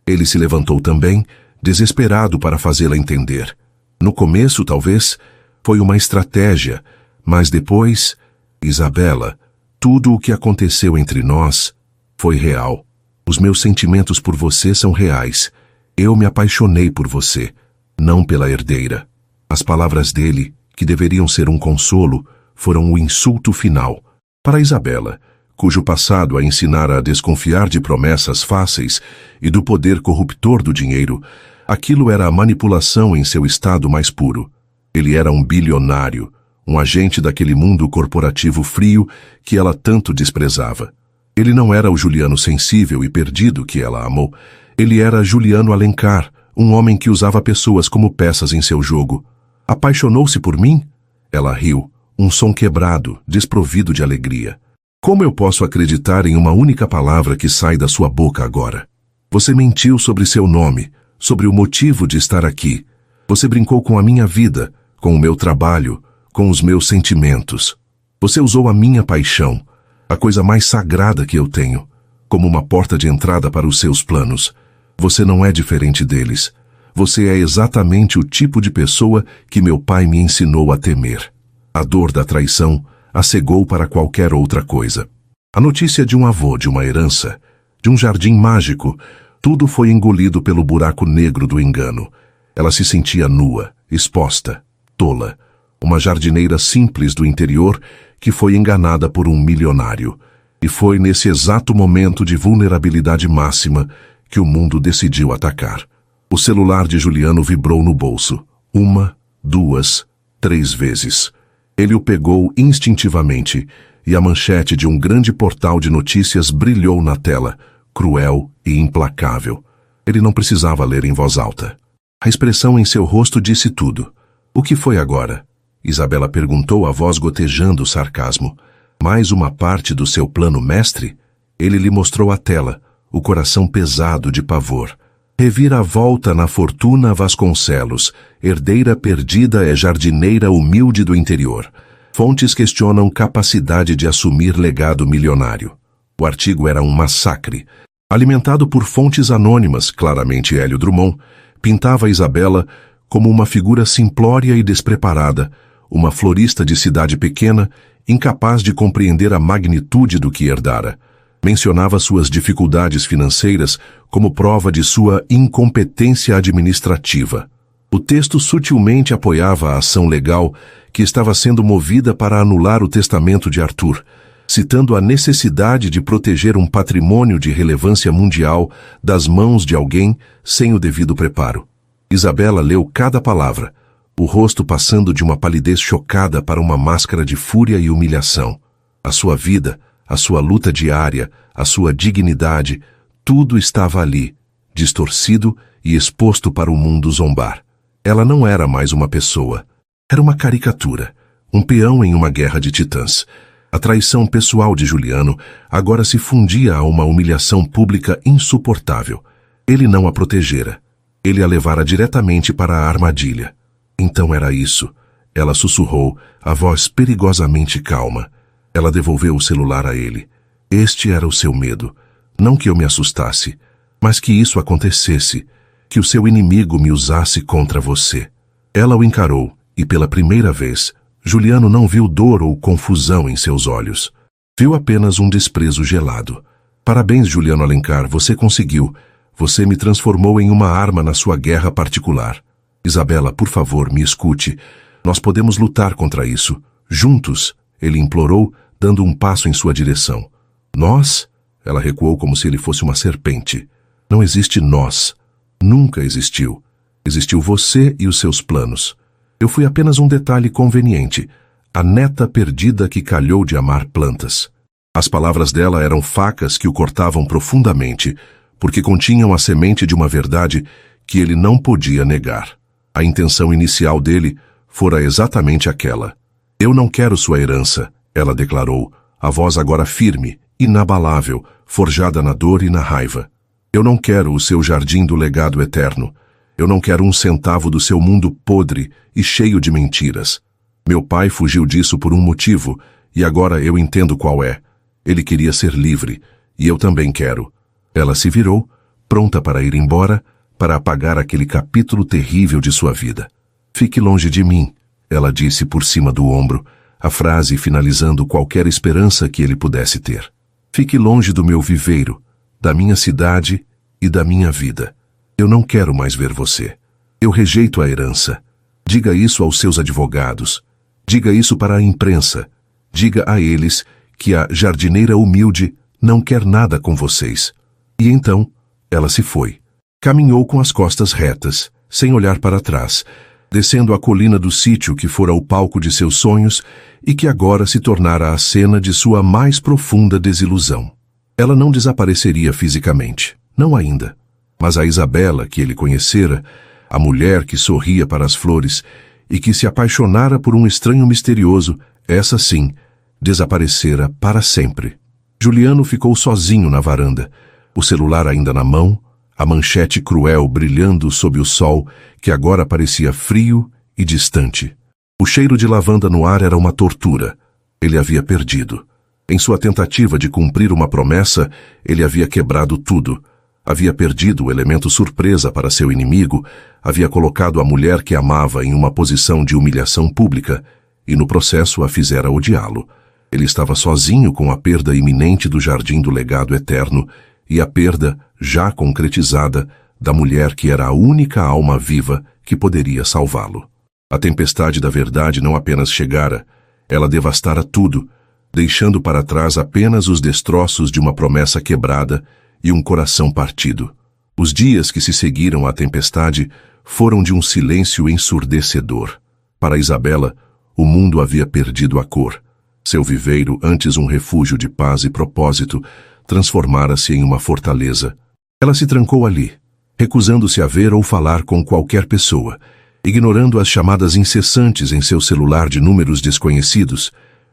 Ele se levantou também, desesperado para fazê-la entender. No começo, talvez, foi uma estratégia, mas depois, Isabela, tudo o que aconteceu entre nós foi real. Os meus sentimentos por você são reais. Eu me apaixonei por você, não pela herdeira. As palavras dele, que deveriam ser um consolo, foram o insulto final. Para Isabela, cujo passado a ensinara a desconfiar de promessas fáceis e do poder corruptor do dinheiro, aquilo era a manipulação em seu estado mais puro. Ele era um bilionário, um agente daquele mundo corporativo frio que ela tanto desprezava. Ele não era o Juliano sensível e perdido que ela amou. Ele era Juliano Alencar, um homem que usava pessoas como peças em seu jogo. Apaixonou-se por mim? Ela riu, um som quebrado, desprovido de alegria. Como eu posso acreditar em uma única palavra que sai da sua boca agora? Você mentiu sobre seu nome, sobre o motivo de estar aqui. Você brincou com a minha vida, com o meu trabalho, com os meus sentimentos. Você usou a minha paixão, a coisa mais sagrada que eu tenho, como uma porta de entrada para os seus planos. Você não é diferente deles. Você é exatamente o tipo de pessoa que meu pai me ensinou a temer. A dor da traição a cegou para qualquer outra coisa. A notícia de um avô, de uma herança, de um jardim mágico, tudo foi engolido pelo buraco negro do engano. Ela se sentia nua, exposta, tola. Uma jardineira simples do interior que foi enganada por um milionário. E foi nesse exato momento de vulnerabilidade máxima que o mundo decidiu atacar. O celular de Juliano vibrou no bolso. 1, 2, 3 vezes. Ele o pegou instintivamente e a manchete de um grande portal de notícias brilhou na tela, cruel e implacável. Ele não precisava ler em voz alta. A expressão em seu rosto disse tudo. O que foi agora? Isabela perguntou, a voz gotejando sarcasmo. Mais uma parte do seu plano mestre? Ele lhe mostrou a tela, o coração pesado de pavor. Reviravolta na Fortuna Vasconcelos, herdeira perdida é jardineira humilde do interior. Fontes questionam capacidade de assumir legado milionário. O artigo era um massacre. Alimentado por fontes anônimas, claramente Hélio Drummond, pintava Isabela como uma figura simplória e despreparada, uma florista de cidade pequena, incapaz de compreender a magnitude do que herdara. Mencionava suas dificuldades financeiras como prova de sua incompetência administrativa. O texto sutilmente apoiava a ação legal que estava sendo movida para anular o testamento de Arthur, citando a necessidade de proteger um patrimônio de relevância mundial das mãos de alguém sem o devido preparo. Isabela leu cada palavra, o rosto passando de uma palidez chocada para uma máscara de fúria e humilhação. A sua vida, a sua luta diária, a sua dignidade, tudo estava ali, distorcido e exposto para o mundo zombar. Ela não era mais uma pessoa. Era uma caricatura, um peão em uma guerra de titãs. A traição pessoal de Juliano agora se fundia a uma humilhação pública insuportável. Ele não a protegera. Ele a levara diretamente para a armadilha. Então era isso. Ela sussurrou, a voz perigosamente calma. Ela devolveu o celular a ele. Este era o seu medo. Não que eu me assustasse, mas que isso acontecesse, que o seu inimigo me usasse contra você. Ela o encarou, e pela primeira vez, Juliano não viu dor ou confusão em seus olhos. Viu apenas um desprezo gelado. Parabéns, Juliano Alencar, você conseguiu. Você me transformou em uma arma na sua guerra particular. Isabela, por favor, me escute. Nós podemos lutar contra isso. Juntos, ele implorou, dando um passo em sua direção. Nós? Ela recuou como se ele fosse uma serpente. Não existe nós. Nunca existiu. Existiu você e os seus planos. Eu fui apenas um detalhe conveniente, a neta perdida que calhou de amar plantas. As palavras dela eram facas que o cortavam profundamente, porque continham a semente de uma verdade que ele não podia negar. A intenção inicial dele fora exatamente aquela. Eu não quero sua herança, ela declarou, a voz agora firme, inabalável, forjada na dor e na raiva. Eu não quero o seu jardim do legado eterno. Eu não quero um centavo do seu mundo podre e cheio de mentiras. Meu pai fugiu disso por um motivo, e agora eu entendo qual é. Ele queria ser livre, e eu também quero. Ela se virou, pronta para ir embora, para apagar aquele capítulo terrível de sua vida. Fique longe de mim, ela disse por cima do ombro, a frase finalizando qualquer esperança que ele pudesse ter. Fique longe do meu viveiro, da minha cidade e da minha vida. Eu não quero mais ver você. Eu rejeito a herança. Diga isso aos seus advogados. Diga isso para a imprensa. Diga a eles que a jardineira humilde não quer nada com vocês. E então, ela se foi. Caminhou com as costas retas, sem olhar para trás, descendo a colina do sítio que fora o palco de seus sonhos e que agora se tornara a cena de sua mais profunda desilusão. Ela não desapareceria fisicamente, não ainda. Mas a Isabela que ele conhecera, a mulher que sorria para as flores e que se apaixonara por um estranho misterioso, essa sim, desaparecera para sempre. Juliano ficou sozinho na varanda, o celular ainda na mão, a manchete cruel brilhando sob o sol que agora parecia frio e distante. O cheiro de lavanda no ar era uma tortura. Ele havia perdido. Em sua tentativa de cumprir uma promessa, ele havia quebrado tudo. Havia perdido o elemento surpresa para seu inimigo, havia colocado a mulher que amava em uma posição de humilhação pública e no processo a fizera odiá-lo. Ele estava sozinho com a perda iminente do jardim do legado eterno e a perda, já concretizada, da mulher que era a única alma viva que poderia salvá-lo. A tempestade da verdade não apenas chegara, ela devastara tudo, deixando para trás apenas os destroços de uma promessa quebrada e um coração partido. Os dias que se seguiram à tempestade foram de um silêncio ensurdecedor. Para Isabela, o mundo havia perdido a cor. Seu viveiro, antes um refúgio de paz e propósito, transformara-se em uma fortaleza. Ela se trancou ali, recusando-se a ver ou falar com qualquer pessoa, ignorando as chamadas incessantes em seu celular de números desconhecidos,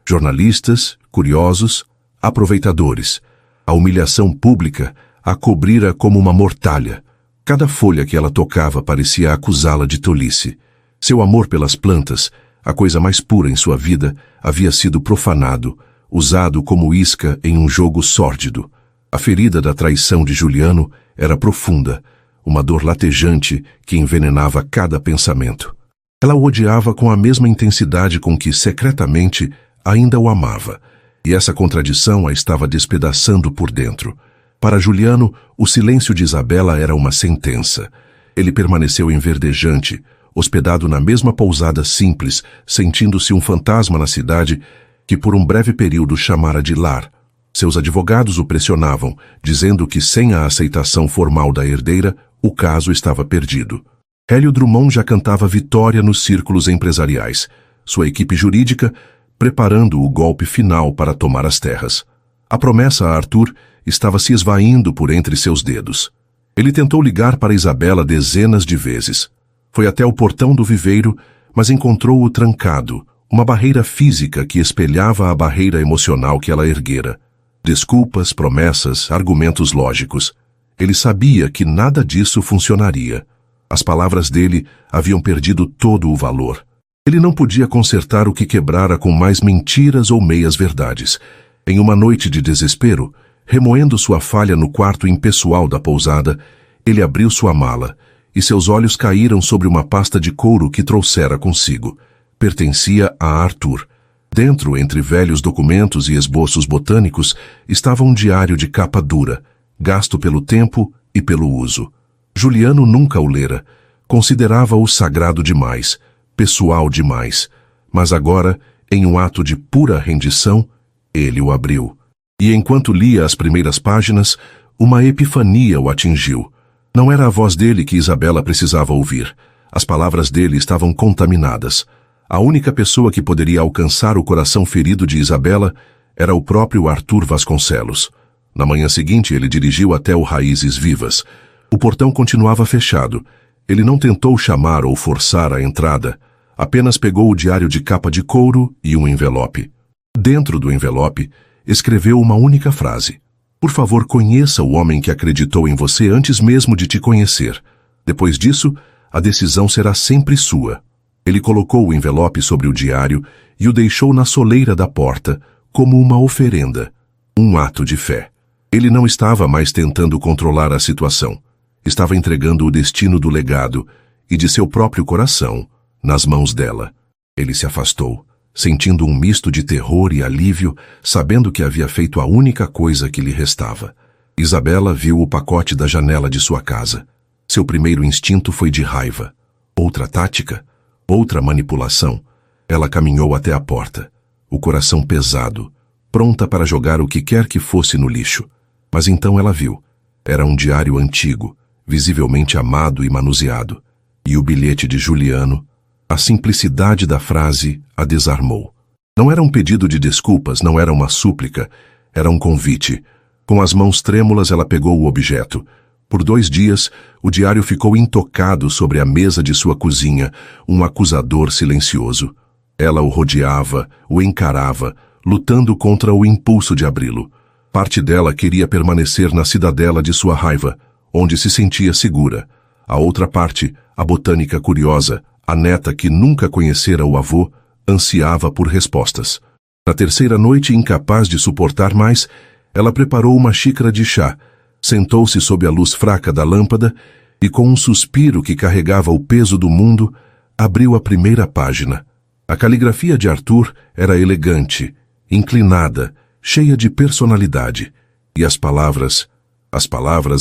jornalistas, curiosos, aproveitadores. A humilhação pública a cobrira como uma mortalha. Cada folha que ela tocava parecia acusá-la de tolice. Seu amor pelas plantas, a coisa mais pura em sua vida, havia sido profanado, usado como isca em um jogo sórdido. A ferida da traição de Juliano era profunda, uma dor latejante que envenenava cada pensamento. Ela o odiava com a mesma intensidade com que, secretamente, ainda o amava, e essa contradição a estava despedaçando por dentro. Para Juliano, o silêncio de Isabela era uma sentença. Ele permaneceu enverdejante, hospedado na mesma pousada simples, sentindo-se um fantasma na cidade que por um breve período chamara de lar. Seus advogados o pressionavam, dizendo que sem a aceitação formal da herdeira, o caso estava perdido. Hélio Drummond já cantava vitória nos círculos empresariais, sua equipe jurídica preparando o golpe final para tomar as terras. A promessa a Arthur estava se esvaindo por entre seus dedos. Ele tentou ligar para Isabela dezenas de vezes. Foi até o portão do viveiro, mas encontrou-o trancado, uma barreira física que espelhava a barreira emocional que ela erguera. Desculpas, promessas, argumentos lógicos. Ele sabia que nada disso funcionaria. As palavras dele haviam perdido todo o valor. Ele não podia consertar o que quebrara com mais mentiras ou meias-verdades. Em uma noite de desespero, remoendo sua falha no quarto impessoal da pousada, ele abriu sua mala, e seus olhos caíram sobre uma pasta de couro que trouxera consigo. Pertencia a Arthur. Dentro, entre velhos documentos e esboços botânicos, estava um diário de capa dura, gasto pelo tempo e pelo uso. Juliano nunca o lera. Considerava-o sagrado demais, pessoal demais. Mas agora, em um ato de pura rendição, ele o abriu. E enquanto lia as primeiras páginas, uma epifania o atingiu. Não era a voz dele que Isabela precisava ouvir. As palavras dele estavam contaminadas. A única pessoa que poderia alcançar o coração ferido de Isabela era o próprio Arthur Vasconcelos. Na manhã seguinte, ele dirigiu até o Raízes Vivas. O portão continuava fechado. Ele não tentou chamar ou forçar a entrada. Apenas pegou o diário de capa de couro e um envelope. Dentro do envelope, escreveu uma única frase. Por favor, conheça o homem que acreditou em você antes mesmo de te conhecer. Depois disso, a decisão será sempre sua. Ele colocou o envelope sobre o diário e o deixou na soleira da porta, como uma oferenda, um ato de fé. Ele não estava mais tentando controlar a situação. Estava entregando o destino do legado e de seu próprio coração nas mãos dela. Ele se afastou, sentindo um misto de terror e alívio, sabendo que havia feito a única coisa que lhe restava. Isabela viu o pacote da janela de sua casa. Seu primeiro instinto foi de raiva. Outra tática? Outra manipulação? Ela caminhou até a porta, o coração pesado, pronta para jogar o que quer que fosse no lixo. Mas então ela viu. Era um diário antigo, visivelmente amado e manuseado. E o bilhete de Juliano, a simplicidade da frase a desarmou. Não era um pedido de desculpas, não era uma súplica, era um convite. Com as mãos trêmulas ela pegou o objeto. Por 2 dias, o diário ficou intocado sobre a mesa de sua cozinha, um acusador silencioso. Ela o rodeava, o encarava, lutando contra o impulso de abri-lo. Parte dela queria permanecer na cidadela de sua raiva, onde se sentia segura. A outra parte, a botânica curiosa, a neta que nunca conhecera o avô, ansiava por respostas. Na terceira noite, incapaz de suportar mais, ela preparou uma xícara de chá, sentou-se sob a luz fraca da lâmpada e, com um suspiro que carregava o peso do mundo, abriu a primeira página. A caligrafia de Arthur era elegante, inclinada, cheia de personalidade, e as palavras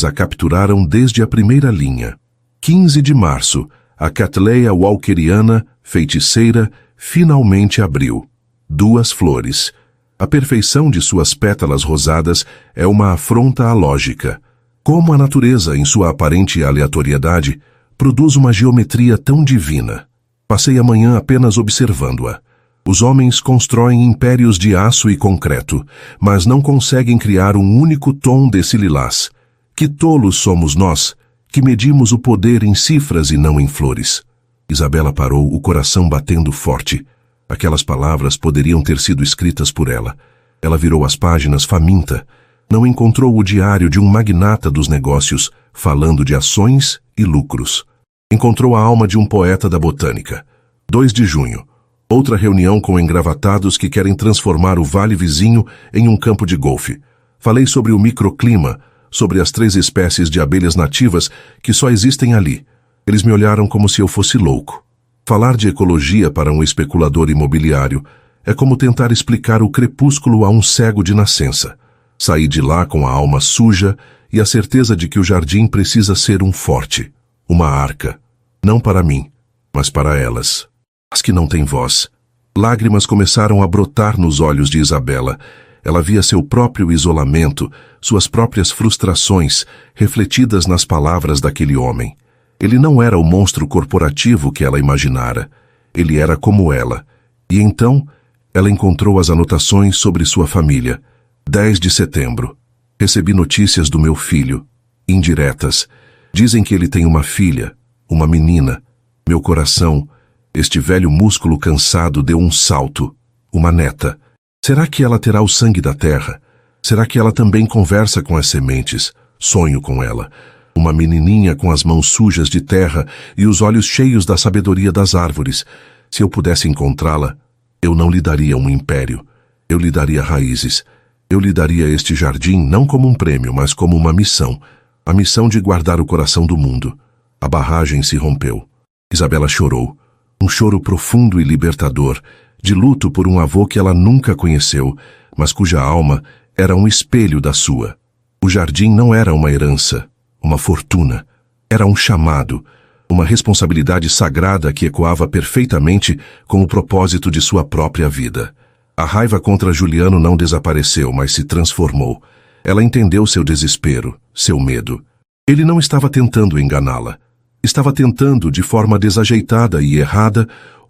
a capturaram desde a primeira linha. 15 de março, a Catleia Walkeriana, feiticeira, finalmente abriu. 2 flores. A perfeição de suas pétalas rosadas é uma afronta à lógica. Como a natureza, em sua aparente aleatoriedade, produz uma geometria tão divina. Passei a manhã apenas observando-a. Os homens constroem impérios de aço e concreto, mas não conseguem criar um único tom desse lilás. Que tolos somos nós, que medimos o poder em cifras e não em flores. Isabela parou, o coração batendo forte. Aquelas palavras poderiam ter sido escritas por ela. Ela virou as páginas faminta. Não encontrou o diário de um magnata dos negócios, falando de ações e lucros. Encontrou a alma de um poeta da botânica. 2 de junho. Outra reunião com engravatados que querem transformar o vale vizinho em um campo de golfe. Falei sobre o microclima, sobre as 3 espécies de abelhas nativas que só existem ali. Eles me olharam como se eu fosse louco. Falar de ecologia para um especulador imobiliário é como tentar explicar o crepúsculo a um cego de nascença. Saí de lá com a alma suja e a certeza de que o jardim precisa ser um forte, uma arca. Não para mim, mas para elas. As que não têm voz. Lágrimas começaram a brotar nos olhos de Isabela. Ela via seu próprio isolamento, suas próprias frustrações, refletidas nas palavras daquele homem. Ele não era o monstro corporativo que ela imaginara. Ele era como ela. E então, ela encontrou as anotações sobre sua família. 10 de setembro. Recebi notícias do meu filho. Indiretas. Dizem que ele tem uma filha, uma menina. Meu coração, este velho músculo cansado, deu um salto. Uma neta. Será que ela terá o sangue da terra? Será que ela também conversa com as sementes? Sonho com ela. Uma menininha com as mãos sujas de terra e os olhos cheios da sabedoria das árvores. Se eu pudesse encontrá-la, eu não lhe daria um império. Eu lhe daria raízes. Eu lhe daria este jardim não como um prêmio, mas como uma missão. A missão de guardar o coração do mundo. A barragem se rompeu. Isabela chorou. Um choro profundo e libertador, de luto por um avô que ela nunca conheceu, mas cuja alma era um espelho da sua. O jardim não era uma herança, uma fortuna. Era um chamado, uma responsabilidade sagrada que ecoava perfeitamente com o propósito de sua própria vida. A raiva contra Juliano não desapareceu, mas se transformou. Ela entendeu seu desespero, seu medo. Ele não estava tentando enganá-la. Estava tentando, de forma desajeitada e errada,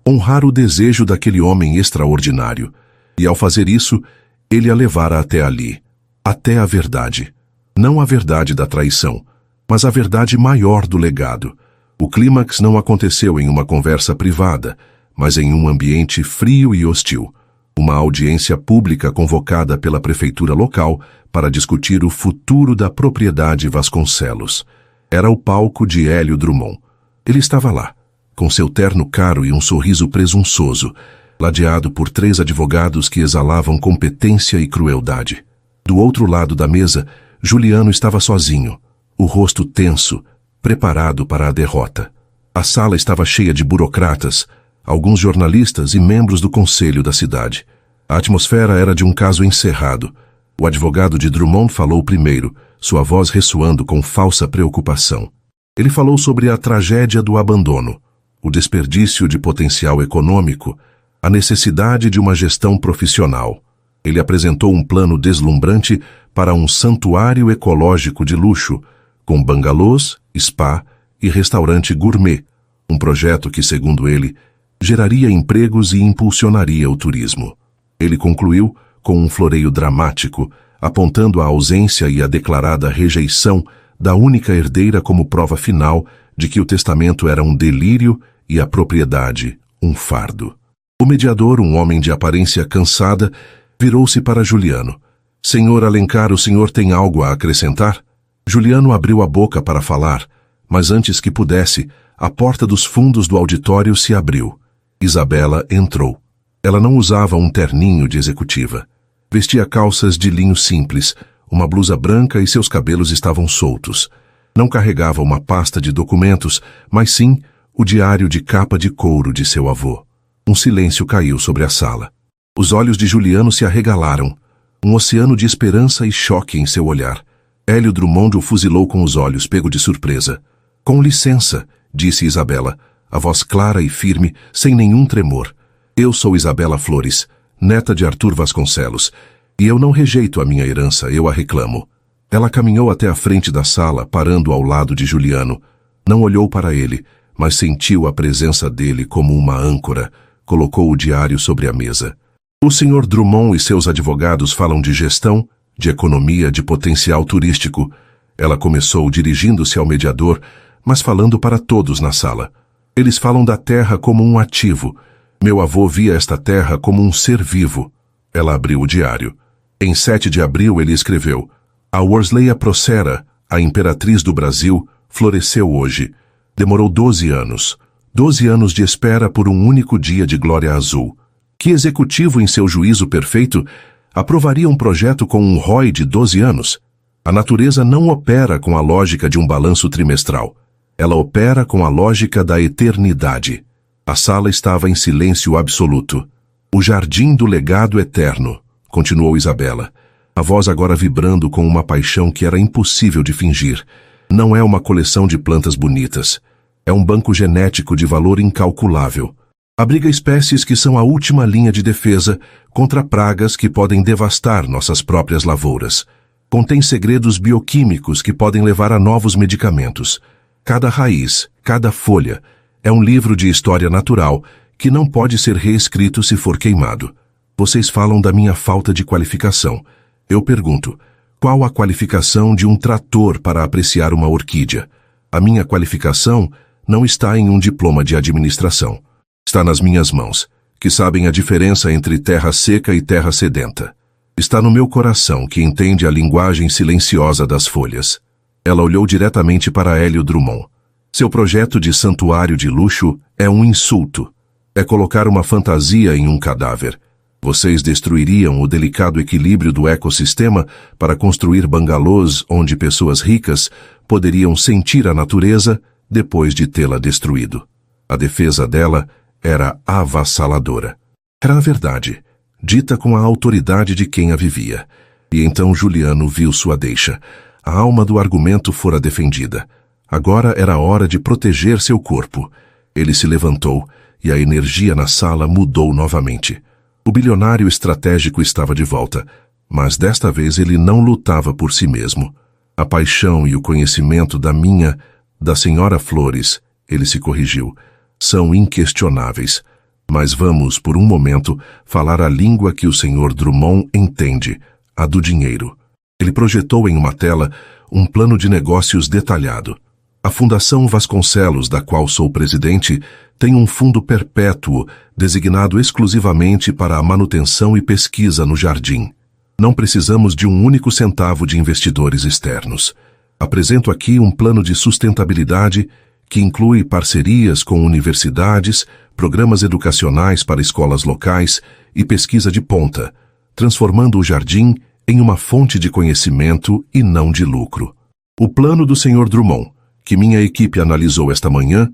honrar o desejo daquele homem extraordinário. E ao fazer isso, ele a levara até ali, até a verdade. Não a verdade da traição, mas a verdade maior do legado. O clímax não aconteceu em uma conversa privada, mas em um ambiente frio e hostil. Uma audiência pública convocada pela prefeitura local para discutir o futuro da propriedade Vasconcelos. Era o palco de Hélio Drummond. Ele estava lá, com seu terno caro e um sorriso presunçoso, ladeado por 3 advogados que exalavam competência e crueldade. Do outro lado da mesa, Juliano estava sozinho, o rosto tenso, preparado para a derrota. A sala estava cheia de burocratas, alguns jornalistas e membros do conselho da cidade. A atmosfera era de um caso encerrado. O advogado de Drummond falou primeiro, sua voz ressoando com falsa preocupação. Ele falou sobre a tragédia do abandono, o desperdício de potencial econômico, a necessidade de uma gestão profissional. Ele apresentou um plano deslumbrante para um santuário ecológico de luxo, com bangalôs, spa e restaurante gourmet, um projeto que, segundo ele, geraria empregos e impulsionaria o turismo. Ele concluiu com um floreio dramático, apontando a ausência e a declarada rejeição da única herdeira como prova final de que o testamento era um delírio e a propriedade um fardo. O mediador, um homem de aparência cansada, virou-se para Juliano. Senhor Alencar, o senhor tem algo a acrescentar? Juliano abriu a boca para falar, mas antes que pudesse, a porta dos fundos do auditório se abriu. Isabela entrou. Ela não usava um terninho de executiva. Vestia calças de linho simples, uma blusa branca e seus cabelos estavam soltos. Não carregava uma pasta de documentos, mas sim o diário de capa de couro de seu avô. Um silêncio caiu sobre a sala. Os olhos de Juliano se arregalaram. Um oceano de esperança e choque em seu olhar. Hélio Drummond o fuzilou com os olhos, pego de surpresa. Com licença, disse Isabela, a voz clara e firme, sem nenhum tremor. Eu sou Isabela Flores, neta de Arthur Vasconcelos, e eu não rejeito a minha herança, eu a reclamo. Ela caminhou até a frente da sala, parando ao lado de Juliano. Não olhou para ele, mas sentiu a presença dele como uma âncora, colocou o diário sobre a mesa. O Sr. Drummond e seus advogados falam de gestão, de economia, de potencial turístico. Ela começou dirigindo-se ao mediador, mas falando para todos na sala. Eles falam da terra como um ativo. Meu avô via esta terra como um ser vivo. Ela abriu o diário. Em 7 de abril ele escreveu: a Worsley Procera, a imperatriz do Brasil, floresceu hoje. Demorou 12 anos. 12 anos de espera por um único dia de glória azul. Que executivo em seu juízo perfeito aprovaria um projeto com um ROI de 12 anos? A natureza não opera com a lógica de um balanço trimestral. Ela opera com a lógica da eternidade. A sala estava em silêncio absoluto. O jardim do legado eterno, continuou Isabela, a voz agora vibrando com uma paixão que era impossível de fingir. Não é uma coleção de plantas bonitas. É um banco genético de valor incalculável. Abriga espécies que são a última linha de defesa contra pragas que podem devastar nossas próprias lavouras. Contém segredos bioquímicos que podem levar a novos medicamentos. Cada raiz, cada folha, é um livro de história natural que não pode ser reescrito se for queimado. Vocês falam da minha falta de qualificação. Eu pergunto, qual a qualificação de um trator para apreciar uma orquídea? A minha qualificação não está em um diploma de administração. Está nas minhas mãos, que sabem a diferença entre terra seca e terra sedenta. Está no meu coração, que entende a linguagem silenciosa das folhas. Ela olhou diretamente para Hélio Drummond. Seu projeto de santuário de luxo é um insulto. É colocar uma fantasia em um cadáver. Vocês destruiriam o delicado equilíbrio do ecossistema para construir bangalôs onde pessoas ricas poderiam sentir a natureza depois de tê-la destruído. A defesa dela era avassaladora. Era a verdade, dita com a autoridade de quem a vivia. E então Juliano viu sua deixa. A alma do argumento fora defendida. Agora era a hora de proteger seu corpo. Ele se levantou e a energia na sala mudou novamente. O bilionário estratégico estava de volta, mas desta vez ele não lutava por si mesmo. A paixão e o conhecimento da senhora Flores, ele se corrigiu, são inquestionáveis. Mas vamos, por um momento, falar a língua que o Sr. Drummond entende, a do dinheiro. Ele projetou em uma tela um plano de negócios detalhado. A Fundação Vasconcelos, da qual sou presidente, tem um fundo perpétuo designado exclusivamente para a manutenção e pesquisa no jardim. Não precisamos de um único centavo de investidores externos. Apresento aqui um plano de sustentabilidade que inclui parcerias com universidades, programas educacionais para escolas locais e pesquisa de ponta, transformando o jardim em uma fonte de conhecimento e não de lucro. O plano do Sr. Drummond, que minha equipe analisou esta manhã,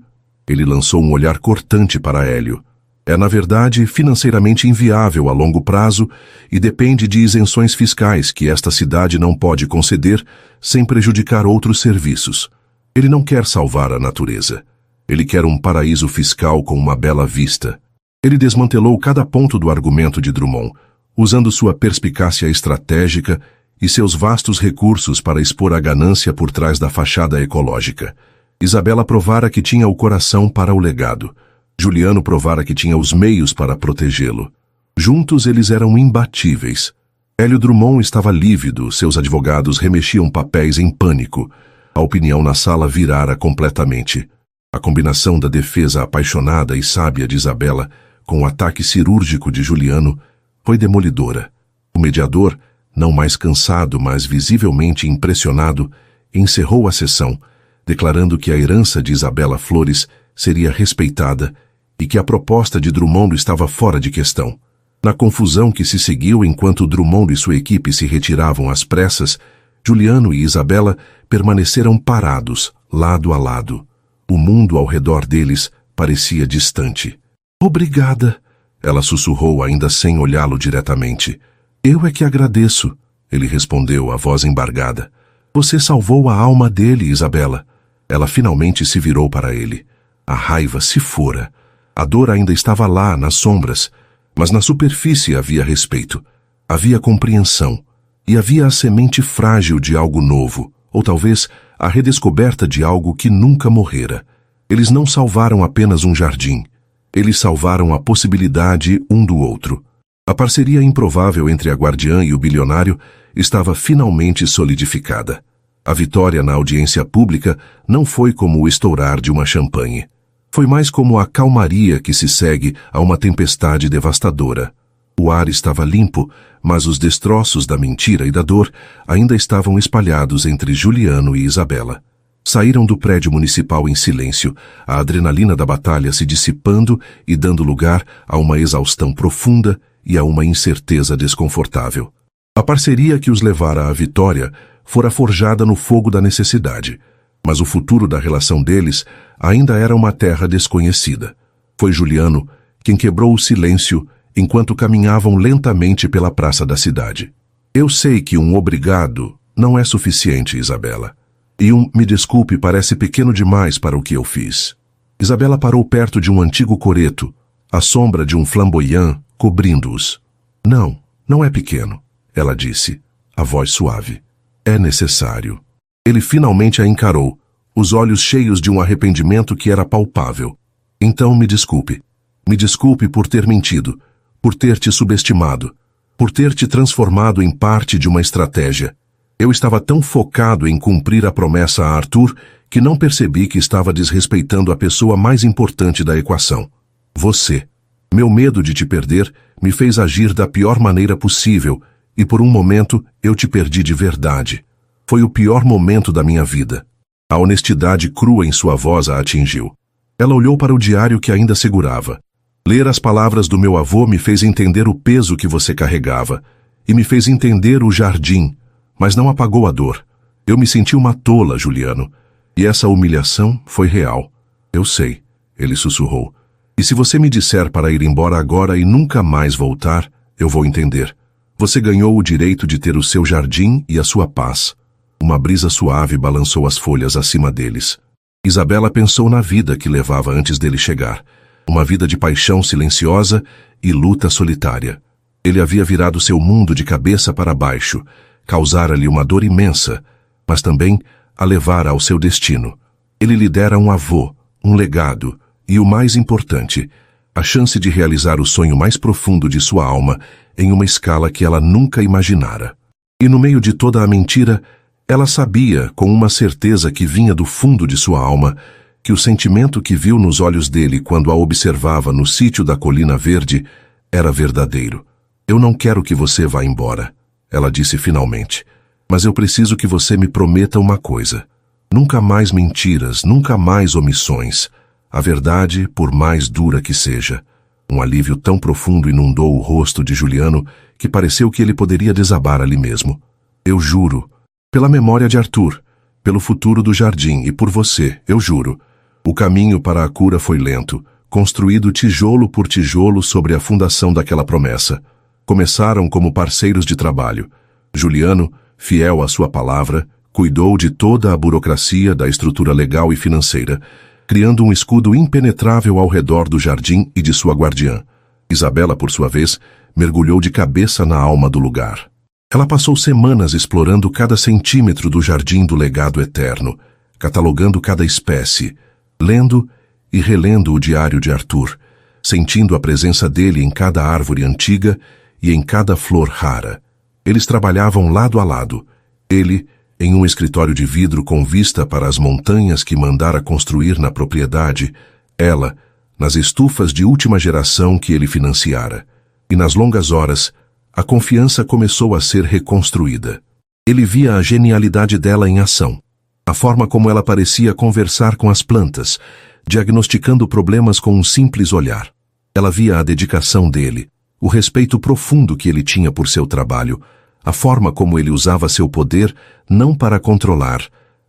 ele lançou um olhar cortante para Hélio. É, na verdade, financeiramente inviável a longo prazo e depende de isenções fiscais que esta cidade não pode conceder sem prejudicar outros serviços. Ele não quer salvar a natureza. Ele quer um paraíso fiscal com uma bela vista. Ele desmantelou cada ponto do argumento de Drummond, usando sua perspicácia estratégica e seus vastos recursos para expor a ganância por trás da fachada ecológica. Isabela provara que tinha o coração para o legado. Juliano provara que tinha os meios para protegê-lo. Juntos eles eram imbatíveis. Hélio Drummond estava lívido, seus advogados remexiam papéis em pânico. A opinião na sala virara completamente. A combinação da defesa apaixonada e sábia de Isabela com o ataque cirúrgico de Juliano foi demolidora. O mediador, não mais cansado, mas visivelmente impressionado, encerrou a sessão, declarando que a herança de Isabela Flores seria respeitada e que a proposta de Drummond estava fora de questão. Na confusão que se seguiu enquanto Drummond e sua equipe se retiravam às pressas, Juliano e Isabela permaneceram parados, lado a lado. O mundo ao redor deles parecia distante. "Obrigada", ela sussurrou ainda sem olhá-lo diretamente. "Eu é que agradeço", ele respondeu, a voz embargada. "Você salvou a alma dele, Isabela." Ela finalmente se virou para ele. A raiva se fora. A dor ainda estava lá, nas sombras, mas na superfície havia respeito, havia compreensão, e havia a semente frágil de algo novo, ou talvez a redescoberta de algo que nunca morrera. Eles não salvaram apenas um jardim. Eles salvaram a possibilidade um do outro. A parceria improvável entre a guardiã e o bilionário estava finalmente solidificada. A vitória na audiência pública não foi como o estourar de uma champanhe. Foi mais como a calmaria que se segue a uma tempestade devastadora. O ar estava limpo, mas os destroços da mentira e da dor ainda estavam espalhados entre Juliano e Isabela. Saíram do prédio municipal em silêncio, a adrenalina da batalha se dissipando e dando lugar a uma exaustão profunda e a uma incerteza desconfortável. A parceria que os levara à vitória fora forjada no fogo da necessidade, mas o futuro da relação deles ainda era uma terra desconhecida. Foi Juliano quem quebrou o silêncio enquanto caminhavam lentamente pela praça da cidade. Eu sei que um obrigado não é suficiente, Isabela. E um me desculpe parece pequeno demais para o que eu fiz. Isabela parou perto de um antigo coreto, a sombra de um flamboyant cobrindo-os. Não, não é pequeno, ela disse, a voz suave. É necessário. Ele finalmente a encarou, os olhos cheios de um arrependimento que era palpável. Então me desculpe. Me desculpe por ter mentido, por ter te subestimado, por ter te transformado em parte de uma estratégia. Eu estava tão focado em cumprir a promessa a Arthur que não percebi que estava desrespeitando a pessoa mais importante da equação. Você. Meu medo de te perder me fez agir da pior maneira possível e por um momento eu te perdi de verdade. Foi o pior momento da minha vida. A honestidade crua em sua voz a atingiu. Ela olhou para o diário que ainda segurava. Ler as palavras do meu avô me fez entender o peso que você carregava e me fez entender o jardim, mas não apagou a dor. Eu me senti uma tola, Juliano, e essa humilhação foi real. Eu sei, ele sussurrou. E se você me disser para ir embora agora e nunca mais voltar, eu vou entender. Você ganhou o direito de ter o seu jardim e a sua paz. Uma brisa suave balançou as folhas acima deles. Isabela pensou na vida que levava antes dele chegar. Uma vida de paixão silenciosa e luta solitária. Ele havia virado seu mundo de cabeça para baixo, causara-lhe uma dor imensa, mas também a levara ao seu destino. Ele lhe dera um avô, um legado, e o mais importante, a chance de realizar o sonho mais profundo de sua alma em uma escala que ela nunca imaginara. E no meio de toda a mentira, ela sabia, com uma certeza que vinha do fundo de sua alma, que o sentimento que viu nos olhos dele quando a observava no sítio da Colina Verde era verdadeiro. Eu não quero que você vá embora, ela disse finalmente, mas eu preciso que você me prometa uma coisa. Nunca mais mentiras, nunca mais omissões. A verdade, por mais dura que seja. Um alívio tão profundo inundou o rosto de Juliano que pareceu que ele poderia desabar ali mesmo. Eu juro, pela memória de Arthur, pelo futuro do jardim e por você, eu juro. O caminho para a cura foi lento, construído tijolo por tijolo sobre a fundação daquela promessa. Começaram como parceiros de trabalho. Juliano, fiel à sua palavra, cuidou de toda a burocracia da estrutura legal e financeira, criando um escudo impenetrável ao redor do jardim e de sua guardiã. Isabela, por sua vez, mergulhou de cabeça na alma do lugar. Ela passou semanas explorando cada centímetro do jardim do legado eterno, catalogando cada espécie, lendo e relendo o diário de Arthur, sentindo a presença dele em cada árvore antiga e em cada flor rara. Eles trabalhavam lado a lado, ele em um escritório de vidro com vista para as montanhas que mandara construir na propriedade, ela nas estufas de última geração que ele financiara. E nas longas horas, a confiança começou a ser reconstruída. Ele via a genialidade dela em ação, a forma como ela parecia conversar com as plantas, diagnosticando problemas com um simples olhar. Ela via a dedicação dele, o respeito profundo que ele tinha por seu trabalho, a forma como ele usava seu poder não para controlar,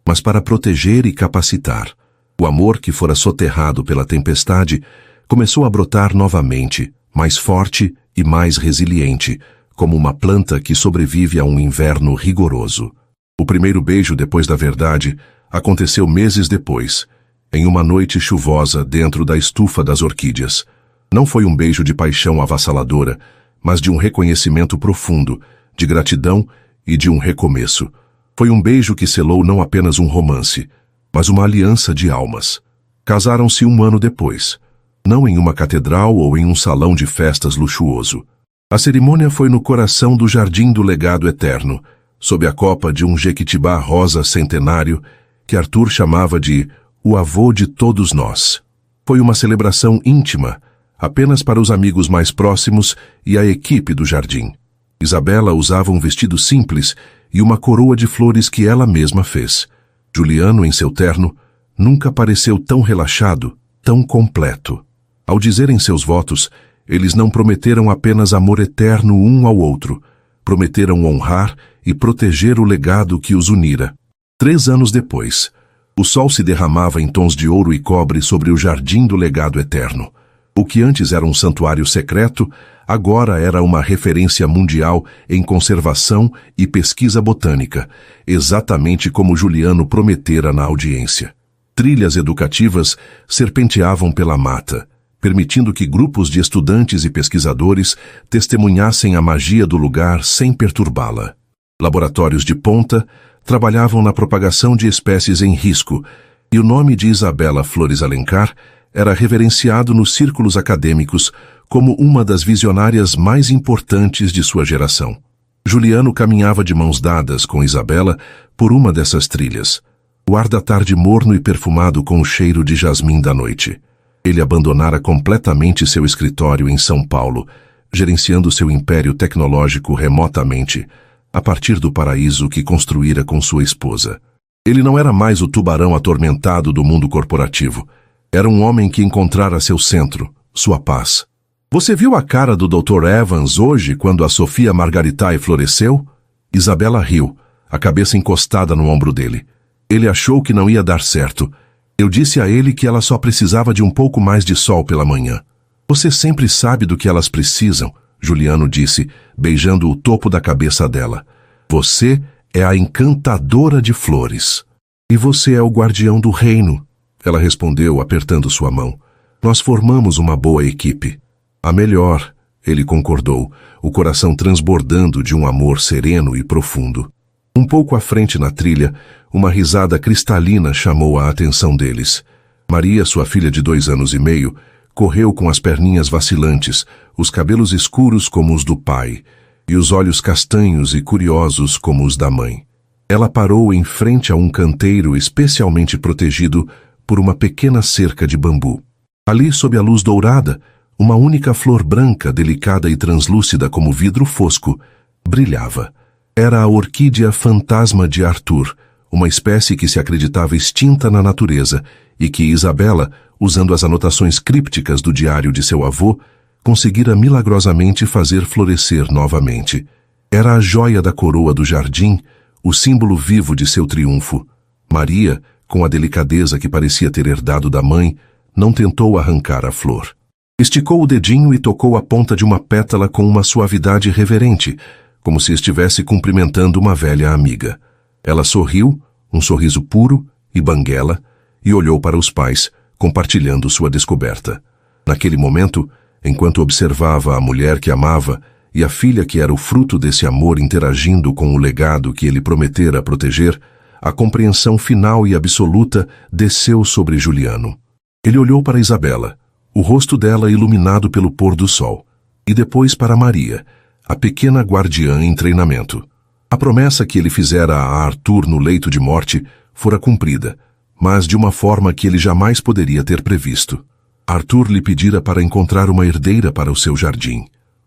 mas para proteger e capacitar. O amor que fora soterrado pela tempestade começou a brotar novamente, mais forte e mais resiliente, como uma planta que sobrevive a um inverno rigoroso. O primeiro beijo depois da verdade aconteceu meses depois, em uma noite chuvosa dentro da estufa das orquídeas. Não foi um beijo de paixão avassaladora, mas de um reconhecimento profundo, de gratidão e de um recomeço. Foi um beijo que selou não apenas um romance, mas uma aliança de almas. Casaram-se um ano depois. não em uma catedral ou em um salão de festas luxuoso. A cerimônia foi no coração do Jardim do Legado Eterno, sob a copa de um jequitibá rosa centenário que Arthur chamava de o avô de todos nós. Foi uma celebração íntima, apenas para os amigos mais próximos e a equipe do jardim. Isabela usava um vestido simples e uma coroa de flores que ela mesma fez. Juliano, em seu terno, nunca pareceu tão relaxado, tão completo. Ao dizerem seus votos, eles não prometeram apenas amor eterno um ao outro, prometeram honrar e proteger o legado que os unira. 3 anos depois, o sol se derramava em tons de ouro e cobre sobre o Jardim do Legado Eterno. O que antes era um santuário secreto, agora era uma referência mundial em conservação e pesquisa botânica, exatamente como Juliano prometera na audiência. Trilhas educativas serpenteavam pela mata, permitindo que grupos de estudantes e pesquisadores testemunhassem a magia do lugar sem perturbá-la. Laboratórios de ponta trabalhavam na propagação de espécies em risco, e o nome de Isabela Flores Alencar era reverenciado nos círculos acadêmicos como uma das visionárias mais importantes de sua geração. Juliano caminhava de mãos dadas com Isabela por uma dessas trilhas, o ar da tarde morno e perfumado com o cheiro de jasmim da noite. Ele abandonara completamente seu escritório em São Paulo, gerenciando seu império tecnológico remotamente, a partir do paraíso que construíra com sua esposa. Ele não era mais o tubarão atormentado do mundo corporativo. Era um homem que encontrara seu centro, sua paz. Você viu a cara do Dr. Evans hoje quando a Sofia Margaritae floresceu? Isabela riu, a cabeça encostada no ombro dele. Ele achou que não ia dar certo. Eu disse a ele que ela só precisava de um pouco mais de sol pela manhã. Você sempre sabe do que elas precisam, Juliano disse, beijando o topo da cabeça dela. Você é a encantadora de flores. E você é o guardião do reino, ela respondeu, apertando sua mão. Nós formamos uma boa equipe. A melhor, ele concordou, o coração transbordando de um amor sereno e profundo. Um pouco à frente na trilha, uma risada cristalina chamou a atenção deles. Maria, sua filha de 2 anos e meio, correu com as perninhas vacilantes, os cabelos escuros como os do pai, e os olhos castanhos e curiosos como os da mãe. Ela parou em frente a um canteiro especialmente protegido por uma pequena cerca de bambu. Ali, sob a luz dourada, uma única flor branca, delicada e translúcida como vidro fosco, brilhava. Era a orquídea fantasma de Arthur, uma espécie que se acreditava extinta na natureza e que Isabela, usando as anotações crípticas do diário de seu avô, conseguira milagrosamente fazer florescer novamente. Era a joia da coroa do jardim, o símbolo vivo de seu triunfo. Maria, com a delicadeza que parecia ter herdado da mãe, não tentou arrancar a flor. Esticou o dedinho e tocou a ponta de uma pétala com uma suavidade reverente, como se estivesse cumprimentando uma velha amiga. Ela sorriu, um sorriso puro e banguela, e olhou para os pais, compartilhando sua descoberta. Naquele momento, enquanto observava a mulher que amava e a filha que era o fruto desse amor interagindo com o legado que ele prometera proteger, a compreensão final e absoluta desceu sobre Juliano. Ele olhou para Isabela, o rosto dela iluminado pelo pôr do sol, e depois para Maria, a pequena guardiã em treinamento. A promessa que ele fizera a Arthur no leito de morte fora cumprida, mas de uma forma que ele jamais poderia ter previsto. Arthur lhe pedira para encontrar uma herdeira para o seu jardim.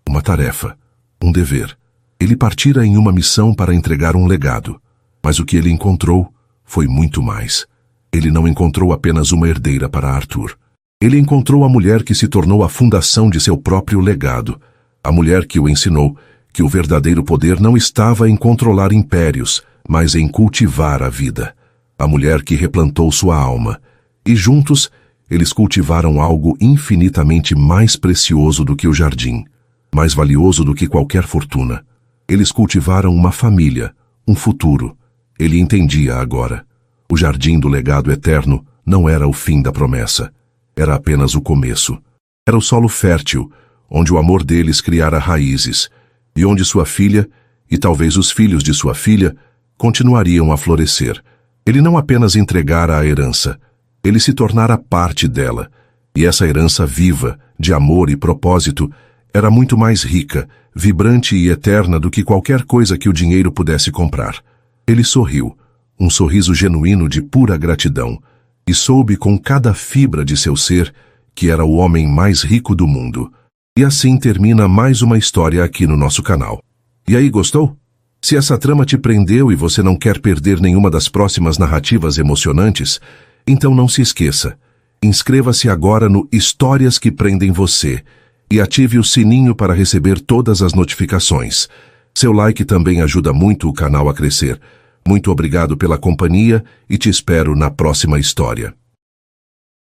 Uma tarefa, um dever. Ele partira em uma missão para entregar um legado, mas o que ele encontrou foi muito mais. Ele não encontrou apenas uma herdeira para Arthur. Ele encontrou a mulher que se tornou a fundação de seu próprio legado, a mulher que o ensinou que o verdadeiro poder não estava em controlar impérios, mas em cultivar a vida. A mulher que replantou sua alma, e juntos eles cultivaram algo infinitamente mais precioso do que o jardim, mais valioso do que qualquer fortuna. Eles cultivaram uma família, um futuro. Ele entendia agora. O jardim do legado eterno não era o fim da promessa. Era apenas o começo. Era o solo fértil, onde o amor deles criara raízes, e onde sua filha, e talvez os filhos de sua filha, continuariam a florescer. Ele não apenas entregara a herança, ele se tornara parte dela, E essa herança viva, de amor e propósito, era muito mais rica, vibrante e eterna do que qualquer coisa que o dinheiro pudesse comprar. Ele sorriu, um sorriso genuíno de pura gratidão, e soube com cada fibra de seu ser que era o homem mais rico do mundo. E assim termina mais uma história aqui no nosso canal. E aí, gostou? Se essa trama te prendeu e você não quer perder nenhuma das próximas narrativas emocionantes, então não se esqueça. Inscreva-se agora no Histórias que Prendem Você e ative o sininho para receber todas as notificações. Seu like também ajuda muito o canal a crescer. Muito obrigado pela companhia e te espero na próxima história.